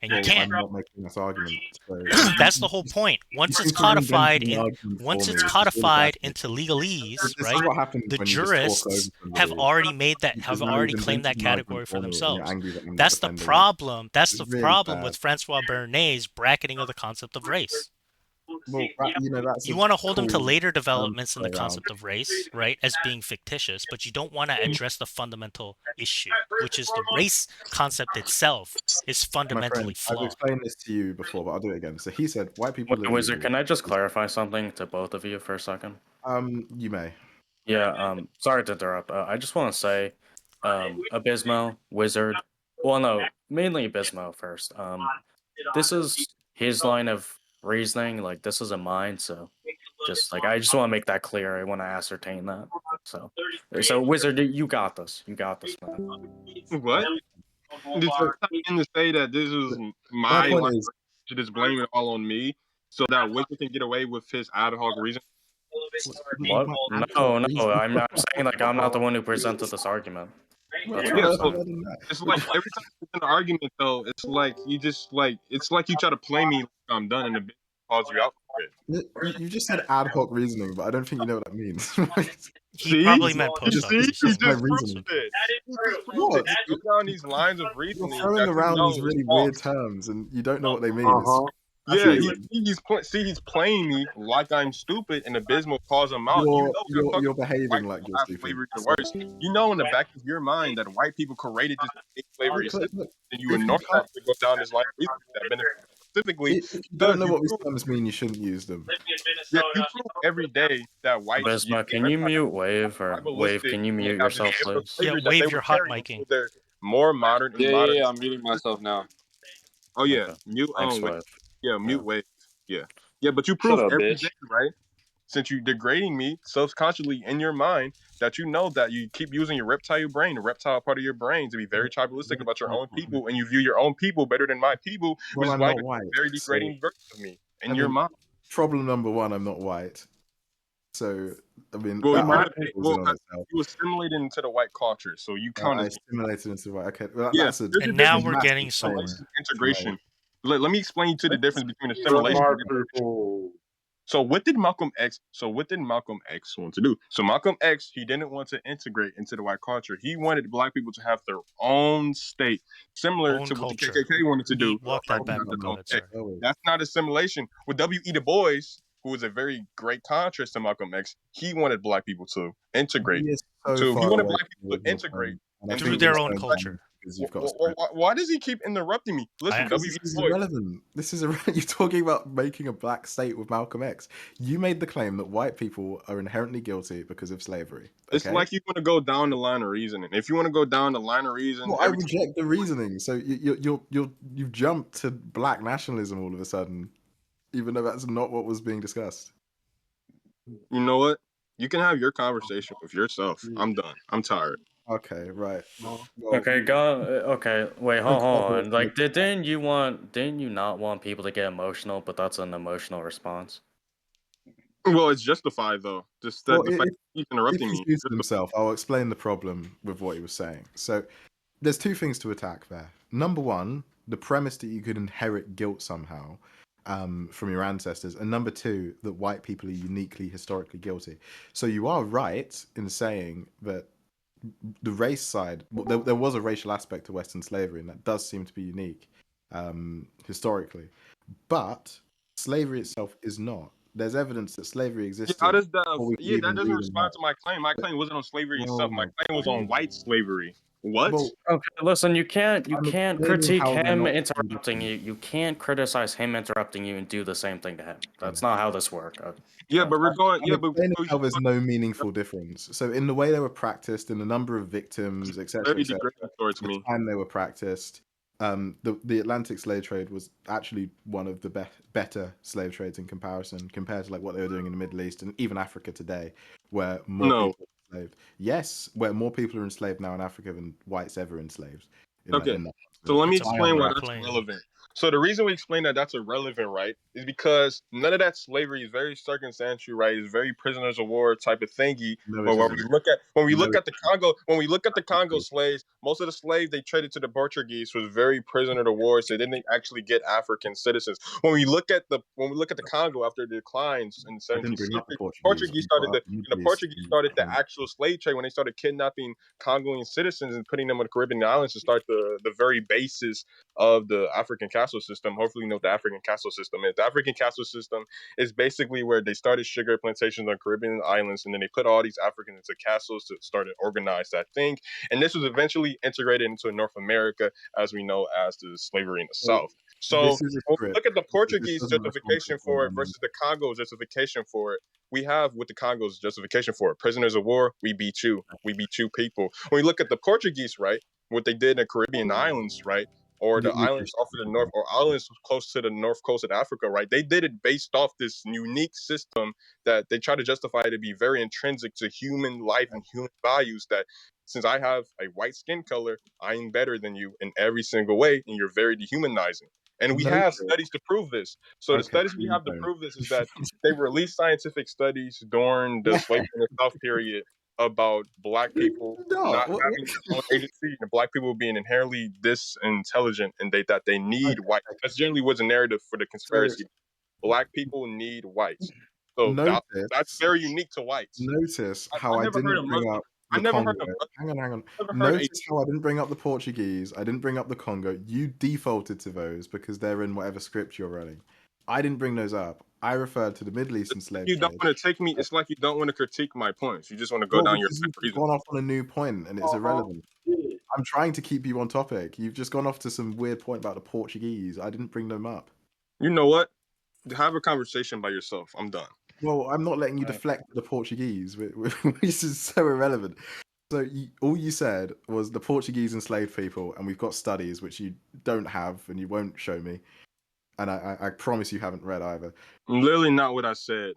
and you yeah, can't. I'm not making this argument. So That's the whole point. you seem to be inventing an argument for me, which is really baffling. Into legalese, This is right? what happens The when you just talk over jurists have somebody. already Because have now you've already claimed invented that an argument category for for me, and you're themselves. angry that I'm not That's the defending it. problem. That's It's the really problem bad. with Francois Bernet's bracketing of the concept of race. Well, that's You a want to hold him to cool later term to developments in play the around. concept of race, right, as being fictitious, but you don't want to address the fundamental issue, which is the race concept itself is My friend, fundamentally I've flawed. explained this to you before, but I'll do it again. So he said, white people Wait, live Wizard, legally. can I just clarify something to both of you for a second? You may. Yeah, sorry to interrupt. I just want to say, Abismo, Wizard, well, no, mainly Abismo first. This is his line of reasoning, like, this isn't mine, so just, like, I just want to make that clear. I want to ascertain that. So, Wizard, you got this. You got this, man. what? Did So you come in to say that this was my my point line? is, You just blame it all on me, so that Wicked can get away with his ad hoc reason? What? my ad hoc No, no, reason. I'm saying, like, I'm not the one who presented this argument. Well, That's what Yeah, else so other than that? it's like every time we get in an argument though, it's like you just like it's like you try to play me like I'm done and the bit calls you out for it. You just said ad hoc reasoning, but I don't think you know what that means. He See? probably meant You post see? hoc. He Discuss my just proved reasoning. it. He just proved it. What? You go down these lines of You're reasoning throwing that you around these know is really weird false. terms, and you don't know what they mean. It's Uh-huh. Yeah, fascinating. he's playing me like I'm stupid, and Abysmal calls him out. You know we're talking You're about behaving white like people you're have stupid. slavery the So, worst. You know in the back of your mind that white people created this slavery look, system, look, and you if you ignore can't, that to go down this line of reasoning that benefits specifically if you don't because know you what these prove terms mean, you shouldn't use them. yeah, you prove every day that whites use Bismarck, can you reptile mute Wave or Wave? tribalistic Can you and they mute have this yourself, gift of please? Yeah, slavery that they Wave, were you're hot carrying micing. into their more modern and modern. I'm muting myself now. Oh yeah, Okay, mute thanks, wait, Wave. yeah, Yeah. mute wave, yeah, yeah. But you Shut prove up, every day, bitch. right? Since you're degrading me subconsciously in your mind, that you know that you keep using your reptile brain, the reptile part of your brain, to be very tribalistic about your own people, and you view your own people better than my people, which Well, is I'm why not you're white, very so degrading version of me in I your mean, mind. problem number one, I'm not white. So, I mean, Well, that you might argument was well, in on 'cause itself. you assimilated into the white culture, so you count I as assimilated into white. Okay, well, yeah. that's a There's a And now difference we're between getting massive claim somewhere. assimilation and to make. integration. Let me explain to you the difference between Suck assimilation my and integration. people. So what did Malcolm X want to do? So Malcolm X, he didn't want to integrate into the white culture. He wanted black people to have their own state, similar Own to what the culture. KKK wanted to do, Walk by that back. having Oh, their go own ahead, state. sir. That's not assimilation. With W.E. Du Bois, who was a very great contrast to Malcolm X, he wanted black people to integrate. He is so He far wanted away black from people to your integrate point, and I into Through think the you're their white. own slowing Like, down culture. because you've got a script. why does he keep interrupting me? Listen, I, Because W.E. this Du is Bois. irrelevant. You're talking about making a black state with Malcolm X. You made the claim that white people are inherently guilty because of slavery. It's Okay. like you want to go down the line of reasoning. If you want to go down the line of reason, Well, I every time reject the reasoning. So you jumped to black nationalism all of a sudden, even though that's not what was being discussed. you know what, you can have your conversation with yourself. I'm done. I'm tired. Okay, right. Well, Okay, okay, wait, I'm hold tired on. of Like, didn't you not want people to get emotional? But that's an emotional response. Well, it's justified though. Just Well, that the fact that he's if interrupting he's me. using himself, I'll explain the problem with what he was saying. So there's two things to attack there. Number one, the premise that you could inherit guilt somehow from your ancestors, and number two, that white people are uniquely historically guilty. So you are right in saying that the race side, there was a racial aspect to Western slavery, and that does seem to be unique historically. But slavery itself is not. There's evidence that slavery Yeah, how existed does before that? we could Yeah, that even doesn't read and respond write. to my claim. My claim wasn't on slavery Oh itself. My my claim was on God. white slavery. What? Well, Okay, listen, you can't I'm explaining critique how they're him not interrupting different. you. You can't criticize him interrupting you and do the same thing to him. That's not how this works. Yeah, Okay. but we're going. I'm Yeah, but explaining how there's no meaningful difference. So in the way they were practiced, in the number of victims, very etc., degrading towards the me. time they were practiced, the Atlantic slave trade was actually one of the better slave trades in comparison, compared to like what they were doing in the Middle East and even Africa today, where more No. people are enslaved. Yes, where more people are enslaved now in Africa than whites ever enslaved Okay. in that So let me that's a explain why broad that's claim. irrelevant. So the reason we explain that that's irrelevant, right, is because none of that slavery is very circumstantial, right? It's very prisoners of war type of thingy. No, But it isn't. when we No, look at the Congo, when we look at the Congo it slaves, most of the slaves they traded to the Portuguese was very prisoner of war, so they didn't actually get African citizens. When we look at the Congo after the declines in the I didn't 17th bring up the century, Portuguese. We brought up the The Middle East. Portuguese started the actual slave trade when they started kidnapping Congolese citizens and putting them on the Caribbean islands to start the very basis of the African castle system. Hopefully, you know what the African castle system is. The African castle system is basically where they started sugar plantations on Caribbean islands, and then they put all these Africans into castles to start to organize that thing. And this was eventually integrated into North America, as we know as the slavery in the So South. So this is a when we script. look at the This Portuguese doesn't respond to the justification point for it I'm versus the Congo's justification for it, we have with the Congo's justification for it. Prisoners of war, we beat you. We beat you people. When we look at the Portuguese, right, what they did in the Caribbean islands, right, or the You islands off of the north, or islands close to the north coast of Africa, right, they did it based off this unique system that they try to justify to be very intrinsic to human life and human values. That since I have a white skin color, I'm better than you in every single way, and you're very dehumanizing. And we no have joke. studies to prove this. So the Okay, studies we you have to don't. prove this is that they released scientific studies during the slavery in the South period about black people not No. having their own agency and black people being inherently disintelligent and that they need white. Okay. That's generally what's the narrative for the So conspiracy. Black people need whites. So that's notice, very unique to whites. notice I how I never heard didn't a bring Muslim. up I the never Congo. heard a Muslim. Hang on. Never heard a Notice how I didn't bring up the Portuguese. I didn't bring up the Congo. You defaulted to those because they're in whatever script you're running. I didn't bring those up. I referred to the Middle Eastern slave You don't trade. want to take me. It's like you don't want to critique my points. You just want to go Well, down your because you've reason. gone off on a new point and it's irrelevant. shit. I'm trying to keep you on topic. You've just gone off to some weird point about the Portuguese. I didn't bring them up. You know what? Have a conversation by yourself. I'm done. Well, I'm not letting you Right. deflect to the Portuguese, which is so irrelevant. So all you said was the Portuguese enslaved people, and we've got studies which you don't have and you won't show me, and I promise you haven't read either. Literally not what I said.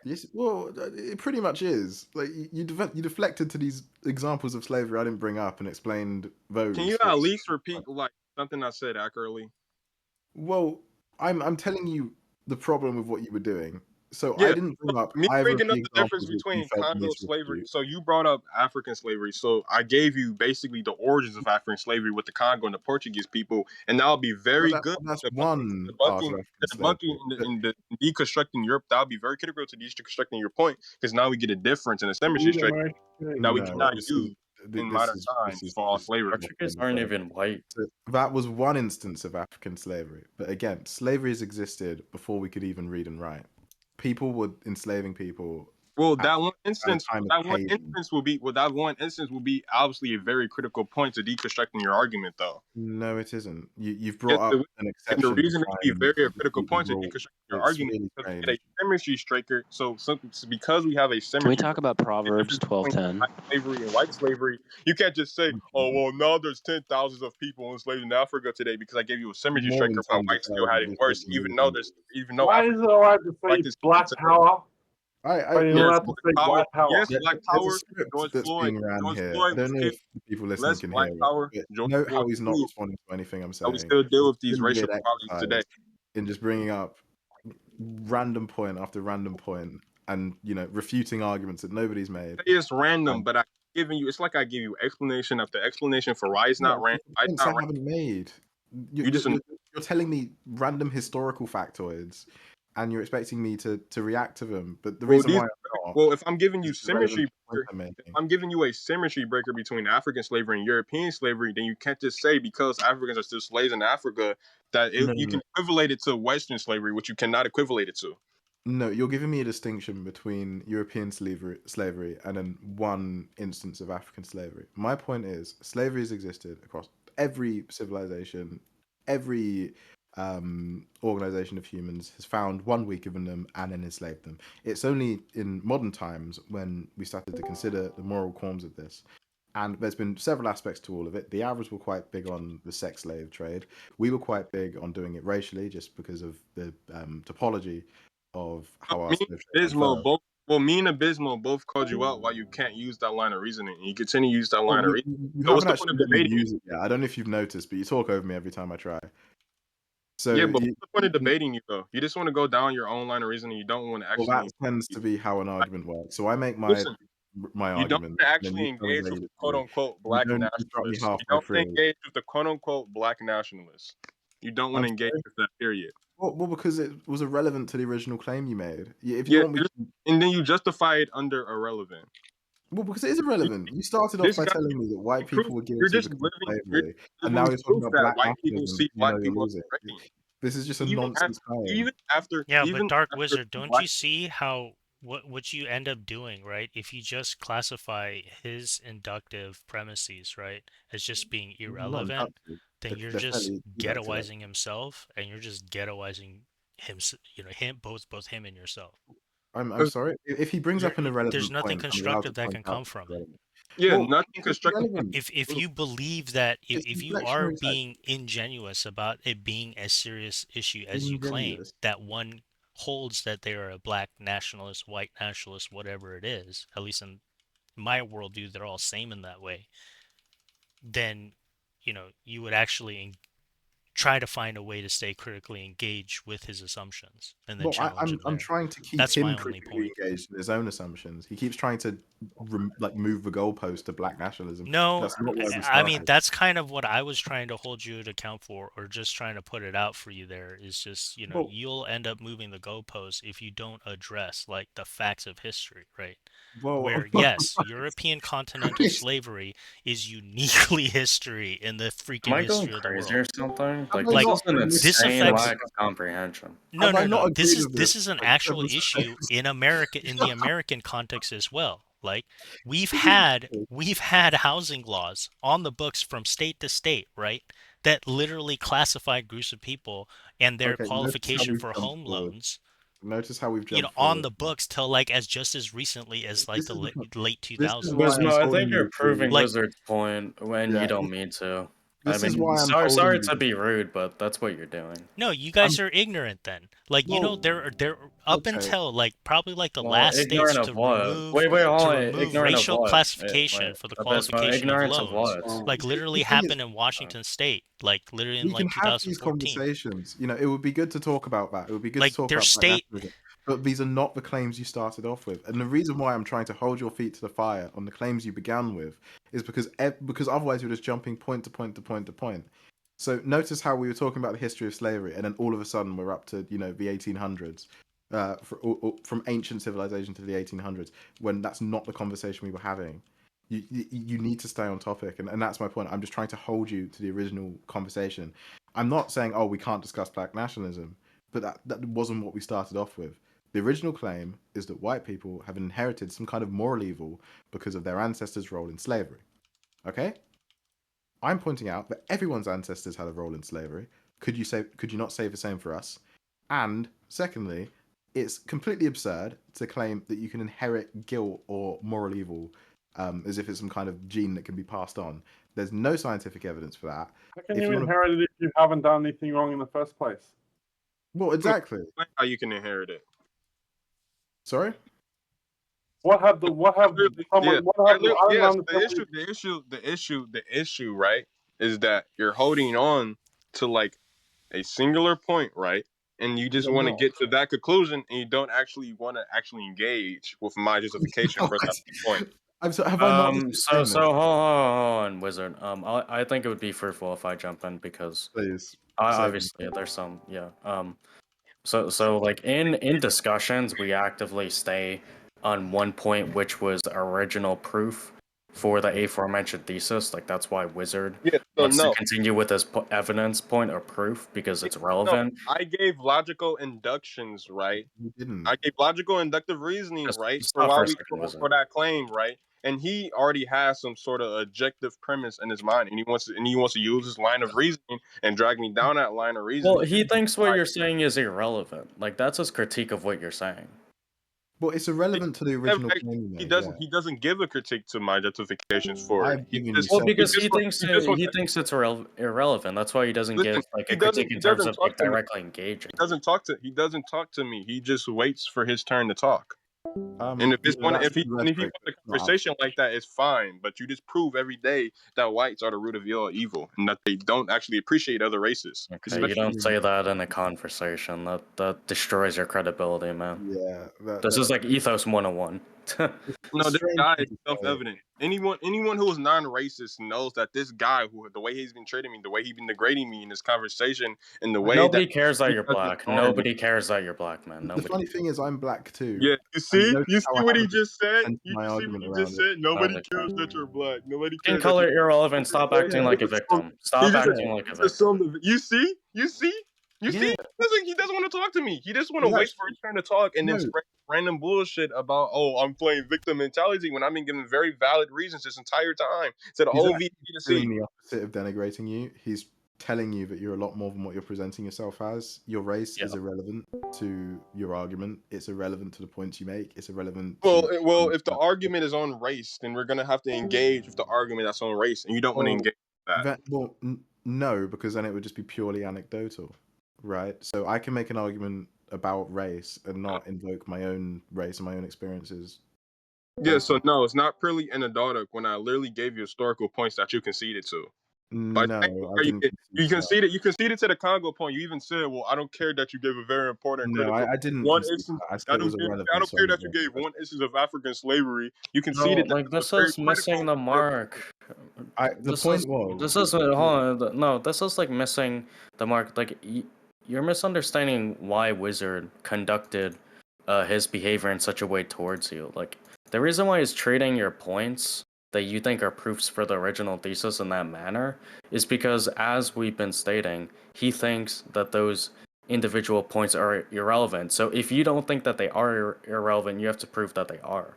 Yes, well, it pretty much is. Like you deflected to these examples of slavery I didn't bring up and explained those. Can you at least repeat like something I said accurately? Well, I'm telling you the problem with what you were doing. So I Yeah. didn't bring up Me either of bringing up the the difference examples which you between felt the need Congo to slavery. refute. So you brought up African slavery. So I gave you basically the origins of African slavery with the Congo and the Portuguese people, and that'll be Well, very good that's debunking, one part of debunking, African debunking, slavery. in the deconstructing Europe. That'll be very critical to deconstructing your point because now we get a difference and a symmetry straight that we No, cannot use in modern this times is for all this is slavery. Portuguese aren't even white. So that was one instance of African slavery. But again, slavery has existed before we could even read and write. People were enslaving people Well, at, that one at a instance, time of that one cavemen. instance will be, well, that one instance will be obviously a very critical point to deconstructing your argument, though. No, it isn't. You've Yes, brought up an and the exception to reason it try can be and very a critical defeat the point to rule. deconstruct your It's argument really because we strange. get a symmetry striker. So because we have a Can we symmetry talk breaker, about the Proverbs difference between 12:10? black slavery and white slavery, you can't just say, oh, well, now there's 10,000s of people enslaved in Africa today because I gave you a symmetry More striker than while tens of whites still had thousands. it It's worse, just millions. even though Why Africa is it allowed to like say this black today. power? I Why are you Yes, allowed to black say power. black power? Yes, black there's a power. script George that's Floyd. being ran George here. I Floyd was don't know killed. if the people listening Less can black hear it, power. but George note Floyd how he's was not killed. responding to anything I'm And we saying. still deal It's with these really racial weird problems today. exercise in just bringing up random point after random point and refuting arguments that nobody's made. It's random, Um, but I giving you. It's like I give you explanation after explanation for why it's yeah, not random. Why it's points not I random. haven't made. You, You you, just you're, you're telling me random historical factoids, and you're expecting me to react to them. But the well reason these. why I'm not Well, if I'm giving you is irrelevant symmetry to the point breaker, I'm if making. I'm giving you a symmetry breaker between African slavery and European slavery, then you can't just say because Africans are still slaves in Africa that No, you no, can no. equivalate it to Western slavery, which you cannot equivalate it to. No, you're giving me a distinction between European slavery and then one instance of African slavery. My point is, slavery has existed across every civilization, every organization of humans has found one weak in them and then enslaved them. It's only in modern times when we started to consider the moral qualms of this. And there's been several aspects to all of it. The Arabs were quite big on the sex slave trade. We were quite big on doing it racially, just because of the topology of how our Me slave trade Abysmal unfurled. both well, me and Abysmal both called you out why you can't use that line of reasoning. And you continue to use that Well, line of reasoning. you So what's haven't the point actually of let me debating you? use it yet. I don't know if you've noticed, but you talk over me every time I try. So Yeah, but what's the point of debating you though? You just want to go down your own line of reasoning. You don't want to well, that actually tends to be how an argument works. So I make my listen. You don't argument, want to and then actually you tell me engage where with you the quote disagree. unquote You black don't interrupt me nationalists. You halfway don't want through. to engage with the quote unquote black nationalists. You don't want I'm to engage sorry. with that period. Well, because it was irrelevant to the original claim you made. If you Yeah, want me to, and then you justify it under irrelevant. well, because it is irrelevant. You started off This by guy, telling me that white proof people were you're guilty of just the crime of you're slavery, and living now you're talking proof about that black white people nationalism. see You know black you're people losing. as threatening. This is just a Even nonsense claim. Yeah, but even Dark after Wizard, don't black you see how what you end up doing, right? If you just classify his inductive premises, right, as just being Not irrelevant, inductive. then you're They're just fairly deductive. ghettoizing himself, and you're just ghettoizing him, him, both him and yourself. I'm sorry. If he brings up an There's irrelevant nothing point, I'm allowed to constructive that point can out come it's from it. irrelevant. yeah, Well, nothing it's constructive. relevant. If you believe that It's if you are deflectionary being tactics. ingenuous about it being as serious issue as you claim, Ingenuous. that one holds that they are a black nationalist, white nationalist, whatever it is, at least in my worldview, they're all same in that way, then you would actually try to find a way to stay critically engaged with his assumptions and then Well, challenge him I'm there. trying to keep That's him my only critically point. engaged in his own assumptions. He keeps trying to like move the goalpost to black nationalism. No, That's not where we I mean started. that's kind of what I was trying to hold you to account for, or just trying to put it out for you. There is just, Well, you'll end up moving the goalposts if you don't address like the facts of history, right? well, Where yes, European continental slavery is uniquely history in the Am freaking I going history of the crazy world. or something? have Like, I this Like not is an been this insane affects lack of comprehension. no, have I no, not no. This agreed is with this this is an like actual several issue times? in America, in the American context as well. Like we've This is had ridiculous. we've had housing laws on the books from state to state, right? That literally classified groups of people and their Okay, notice how qualification we've for jumped home forward. loans, Notice how we've jumped on forward. the books till like as just as recently as like This the is the point. late This is why 2000s. I'm Gizmo, I holding think you're you to. proving Like Wizard's point when you Yeah, don't mean to. I this is mean, why I'm holding sorry you. to be rude, but that's what you're doing. no, you I'm guys are ignorant then. Like well. there up Okay, until like probably like the Well, last states ignorant of what? Wait, wait, hold to on. remove Ignorant of racial what? classification Wait, for the Abysmal, qualification of ignorance of loans, what? like see, literally the thing is, happened in Washington State, like literally in we can like have these 2014. conversations. You know, it would be good to talk about that. It would be good to Like talk their about black state, nationalism. But these are not the claims you started off with. And the reason why I'm trying to hold your feet to the fire on the claims you began with is because otherwise you're just jumping point to point to point to point. So notice how we were talking about the history of slavery, and then all of a sudden we're up to the 1800s, from ancient civilization to the 1800s, when that's not the conversation we were having. You need to stay on topic, and that's my point. I'm just trying to hold you to the original conversation. I'm not saying, oh, we can't discuss black nationalism, but that wasn't what we started off with. The original claim is that white people have inherited some kind of moral evil because of their ancestors' role in slavery. Okay? I'm pointing out that everyone's ancestors had a role in slavery. Could you not say the same for us? And secondly, it's completely absurd to claim that you can inherit guilt or moral evil as if it's some kind of gene that can be passed on. There's no scientific evidence for that. How can If you you want to, inherit it if you haven't done anything wrong in the first place? well, exactly. How you can inherit it? Sorry. What have Yeah, someone? What have I don't yes. understand. The issue, right, is that you're holding on to like a singular point, right, and you just I'm want to not. get to that conclusion, and you don't actually want to actually engage with my justification for that point. Have I not just So explained this? hold on, Wizard. I think it would be fruitful if I jump in because Please say obviously there's some, yeah. So like in discussions, we actively stay on one point, which was original proof for the aforementioned thesis. Like that's why Wizard Yeah. So wants to no, continue with his evidence point or proof because yeah, it's no. relevant. I gave logical inductions, right? you didn't. I gave logical inductive reasoning, Just right, for stop why for a we second, Wizard. for that claim, right? And he already has some sort of objective premise in his mind, and he wants to use his line of reasoning and drag me down that line of Well, reasoning. he thinks what Like, you're saying is irrelevant. Like that's his critique of what you're saying. Well, it's irrelevant to the original claim you made. Yeah, he doesn't give a critique to my justifications for it. I've given you Well, several. because he thinks He just wants it's irrelevant. That's why he doesn't listen. give like a critique in He terms doesn't of talk like to me. directly engaging. He doesn't talk to me. He just waits for his turn to talk. And That's the if he rhetoric. wants a It's not conversation like that, it's fine. But you just prove every day that whites are the root of all evil, and that they don't actually appreciate other races. Okay, you Especially, don't say that in a conversation. That destroys your credibility, man. Yeah, This is like ethos 101. no, it's this strange guy thing is to say. self-evident. Anyone who is non-racist knows that this guy, who the way he's been treating me, the way he's been degrading me in this conversation, and the way that Nobody cares that he you're has been black. harmed. Nobody cares that you're black, man. The Nobody. funny thing is, I'm black too, Yeah, and notice you how see I what he haven't just said. sent You my see what argument he just around it. said. Nobody Nobody cares cares. that you're black. Nobody Skin cares that color you're. irrelevant. Stop acting Yeah, like a Just assume- victim. He Stop just acting like a victim. assumed. You see. yeah. He doesn't want to talk to me. He just want to He's wait for actually his turn to talk and then no. spread random bullshit about, oh, I'm playing victim mentality when I've been given very valid reasons this entire time to the He's whole actually VP to doing see. the opposite of denigrating you. He's telling you that you're a lot more than what you're presenting yourself as. Your race Yeah. is irrelevant to your argument. It's irrelevant to the points you make. It's irrelevant Well, to. if the argument is on race, then we're gonna have to engage with the argument that's on race, and you don't want to Well, engage with that. no, because then it would just be purely anecdotal, right? So I can make an argument about race and not invoke my own race and my own experiences. Yeah, Based so on no, it's not purely anecdotic when I literally gave you historical points that you conceded to. By No, saying I where didn't you concede that. conceded to the Congo point. You even said, "Well, I don't care that you gave a very important, No, critical I didn't one concede instance. that. I said it was I irrelevant, don't so I care moved that you on to the gave question. one instance of African slavery. You No, conceded that like it was this very is missing critical the for." mark. The point was, This is hold on. No, this is like missing the mark. Like you're misunderstanding why Wizard conducted his behavior in such a way towards you. Like the reason why he's treating your points that you think are proofs for the original thesis in that manner is because, as we've been stating, he thinks that those individual points are irrelevant. So if you don't think that they are irrelevant, you have to prove that they are.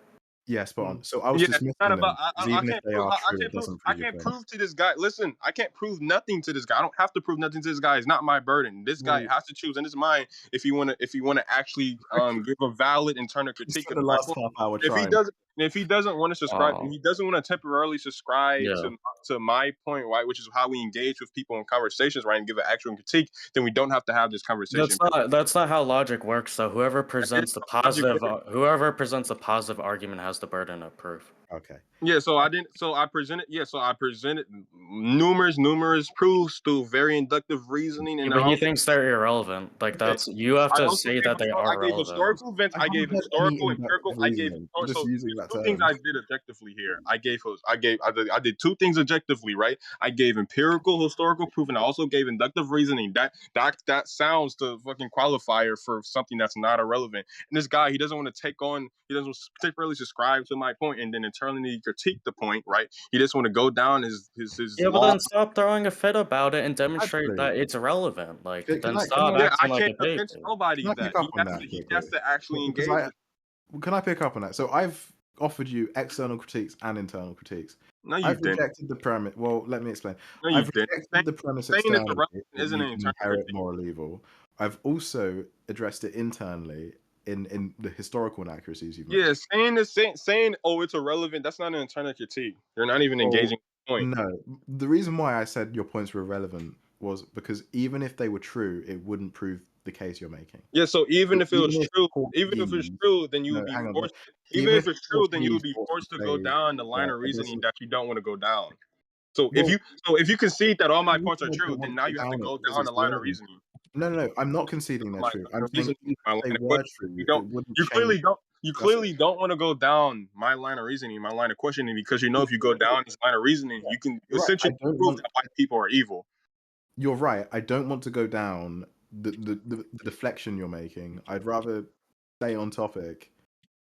yeah, spot on. So I was Yeah, it's not dismissing them about. because even if they are I true, can't it prove. doesn't I prove your can't point. prove to this guy. Listen, I can't prove nothing to this guy. I don't have to prove nothing to this guy. It's not my burden. This guy Well, has to choose in his mind if he want to actually give a valid internal you critique spent of the my last point. half hour If he trying. doesn't, if he doesn't want to subscribe, if Oh, he doesn't want to temporarily subscribe yeah. to my point, right, which is how we engage with people in conversations, right, and give an actual critique, then we don't have to have this conversation. That's not how logic works. So whoever presents the Logic positive works. whoever presents the positive argument has the burden of proof. Okay. Yeah, so I didn't. So I presented. Yeah, so I presented numerous proofs through very inductive reasoning, Yeah, and I but he also thinks they're irrelevant. Like yeah, that's you have to say that they I are gave relevant. historical events. I I haven't gave heard any historical, inductive empirical. I gave reasoning. I'm just so using there's that two things term. I did objectively here. I did two things objectively, right? I gave empirical historical proof, and I also gave inductive reasoning. That sounds the fucking qualifier for something that's not irrelevant. And this guy, he doesn't want to take on. He doesn't particularly subscribe to my point, and then internally critique the point, right? He just want to go down his Yeah, but law. then stop throwing a fit about it and demonstrate Actually, that it's relevant. Like then can stop I Yeah, I acting like can't a convince baby. nobody can I of pick that. up on that He quickly? has to actually Because engage with. can I pick up on that? So I've offered you external critiques and internal critiques. No, you I've didn't. rejected the premise. Well, let me explain. No, you I've didn't. rejected the premise Saying it's externally irrelevant that isn't you an can internal inherit critique. moral evil. I've also addressed it internally in the historical inaccuracies you've made. Yeah, saying oh it's irrelevant. That's not an internal critique. You're not even Well, engaging the point. no. The reason why I said your points were irrelevant was because even if they were true, it wouldn't prove the case you're making. Yeah, so So even if it's true, then you no, would be hang on. forced. Even Even if if it's true, then you Portuguese would be forced forced to go slaves, down the line right? of And this reasoning is that you don't want to go down. So well, if you concede that all the my reason points are I true, don't then want now to you go have to down it go because down it's the line of irrelevant. reasoning. No, I'm not conceding they're My true. line I'm of saying reasoning, even my if line they of were questioning. true, it wouldn't change You discussing. clearly don't want to go down my line of reasoning, my line of questioning, because you know if you go down this line of reasoning, you can You're right. I essentially don't prove want. that white people are evil. You're right. I don't want to go down the deflection you're making. I'd rather stay on topic.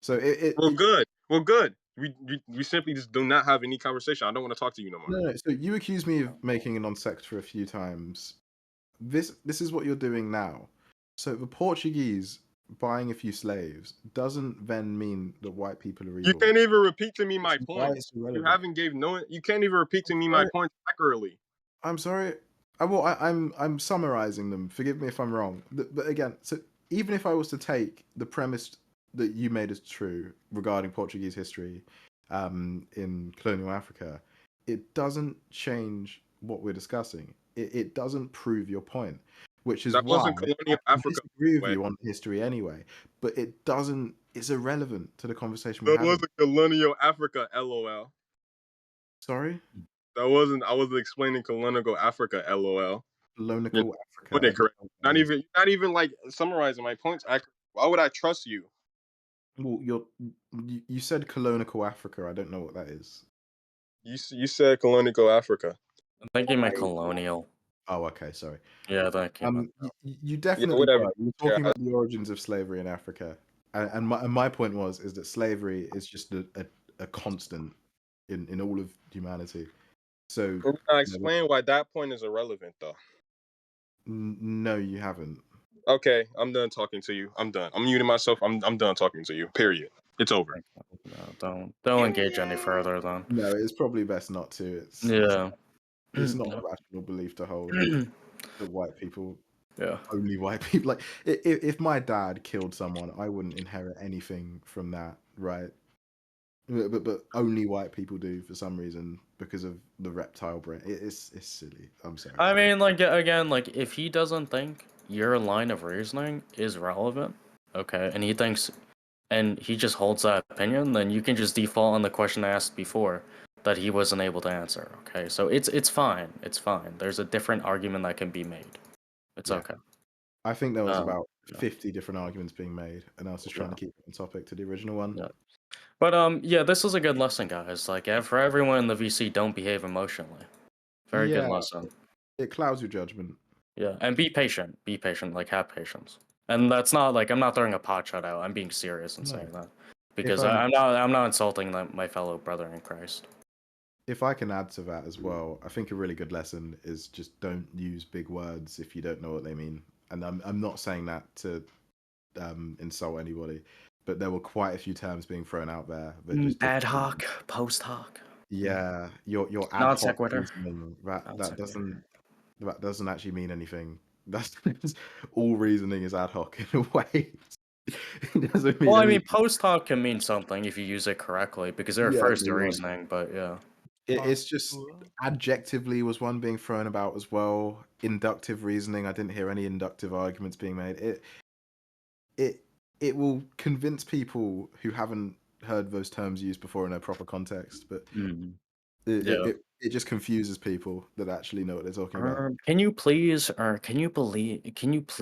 So Well, good. Well, good. We simply just do not have any conversation. I don't want to talk to you no more. no. So you accused me of making a non sequitur a few times. This is what you're doing now. So the Portuguese buying a few slaves doesn't then mean that white people are You evil, can't even repeat to me which my is why points. it's You irrelevant. haven't gave no. You can't even repeat to I'm me my sorry. points accurately. I'm sorry. I'm summarizing them. Forgive me if I'm wrong. But again, so even if I was to take the premise that you made as true regarding Portuguese history in colonial Africa, it doesn't change what we're discussing. It doesn't prove your point, which is That why wasn't I colonial can Africa. disagree with Way. you on history anyway. But it doesn't. It's irrelevant to the conversation we're That having. wasn't colonial Africa. LOL. Sorry, That wasn't. I wasn't explaining colonial Africa. LOL. You're colonial putting Africa. I it don't correct. know what that is. Not even like summarizing my points accurately. Why would I trust you? Well, you said colonial Africa. I don't know what that is. You said colonial Africa. I think he meant I colonial. oh okay, sorry. Yeah, I think he meant that. You Yeah, definitely whatever. were. You were Yeah, talking about the origins of slavery in Africa, and my point is that slavery is just a constant in all of humanity. So I you know, explain why that point is irrelevant, though. no, you haven't. Okay, I'm done talking to you. I'm done. I'm muting myself. I'm done talking to you. Period. It's over. No, don't engage any further then. No, it's probably best not to. Yeah. It's not a rational belief to hold that white people Yeah. only white people. Like, if my dad killed someone, I wouldn't inherit anything from that, right? But only white people do for some reason because of the reptile brain. It's silly. I'm sorry. I mean, like again, like if he doesn't think your line of reasoning is relevant, okay, and he just holds that opinion, then you can just default on the question I asked before. that he wasn't able to answer. Okay, so it's fine. It's fine. There's a different argument that can be made. It's Yeah. okay. I think there was about Yeah. 50 different arguments being made, and I was just trying to keep it on topic to the original one. Yeah. But yeah, this is a good lesson, guys. Like for everyone in the VC, don't behave emotionally. Very good Yeah. lesson. It clouds your judgment. Yeah, and be patient. Be patient. Like have patience. And that's not like I'm not throwing a pot shot out. I'm being serious in No. saying that because If, I'm not insulting my fellow brother in Christ. If I can add to that as well, I think a really good lesson is just don't use big words if you don't know what they mean. And I'm not saying that to insult anybody, but there were quite a few terms being thrown out there that just Ad hoc, post hoc. Yeah, your ad Non hoc sequitur. reasoning Non that sequitur. doesn't actually mean anything. That's all reasoning is ad hoc in a way. It doesn't mean Well, I mean, anything. post hoc can mean something if you use it correctly because it Yeah, refers to you're right. reasoning. But yeah. It's just adjectively was one being thrown about as well. Inductive reasoning, I didn't hear any inductive arguments being made. It will convince people who haven't heard those terms used before in a proper context, but Yeah. it just confuses people that actually know what they're talking about. Can you please, or can you believe? Can you please?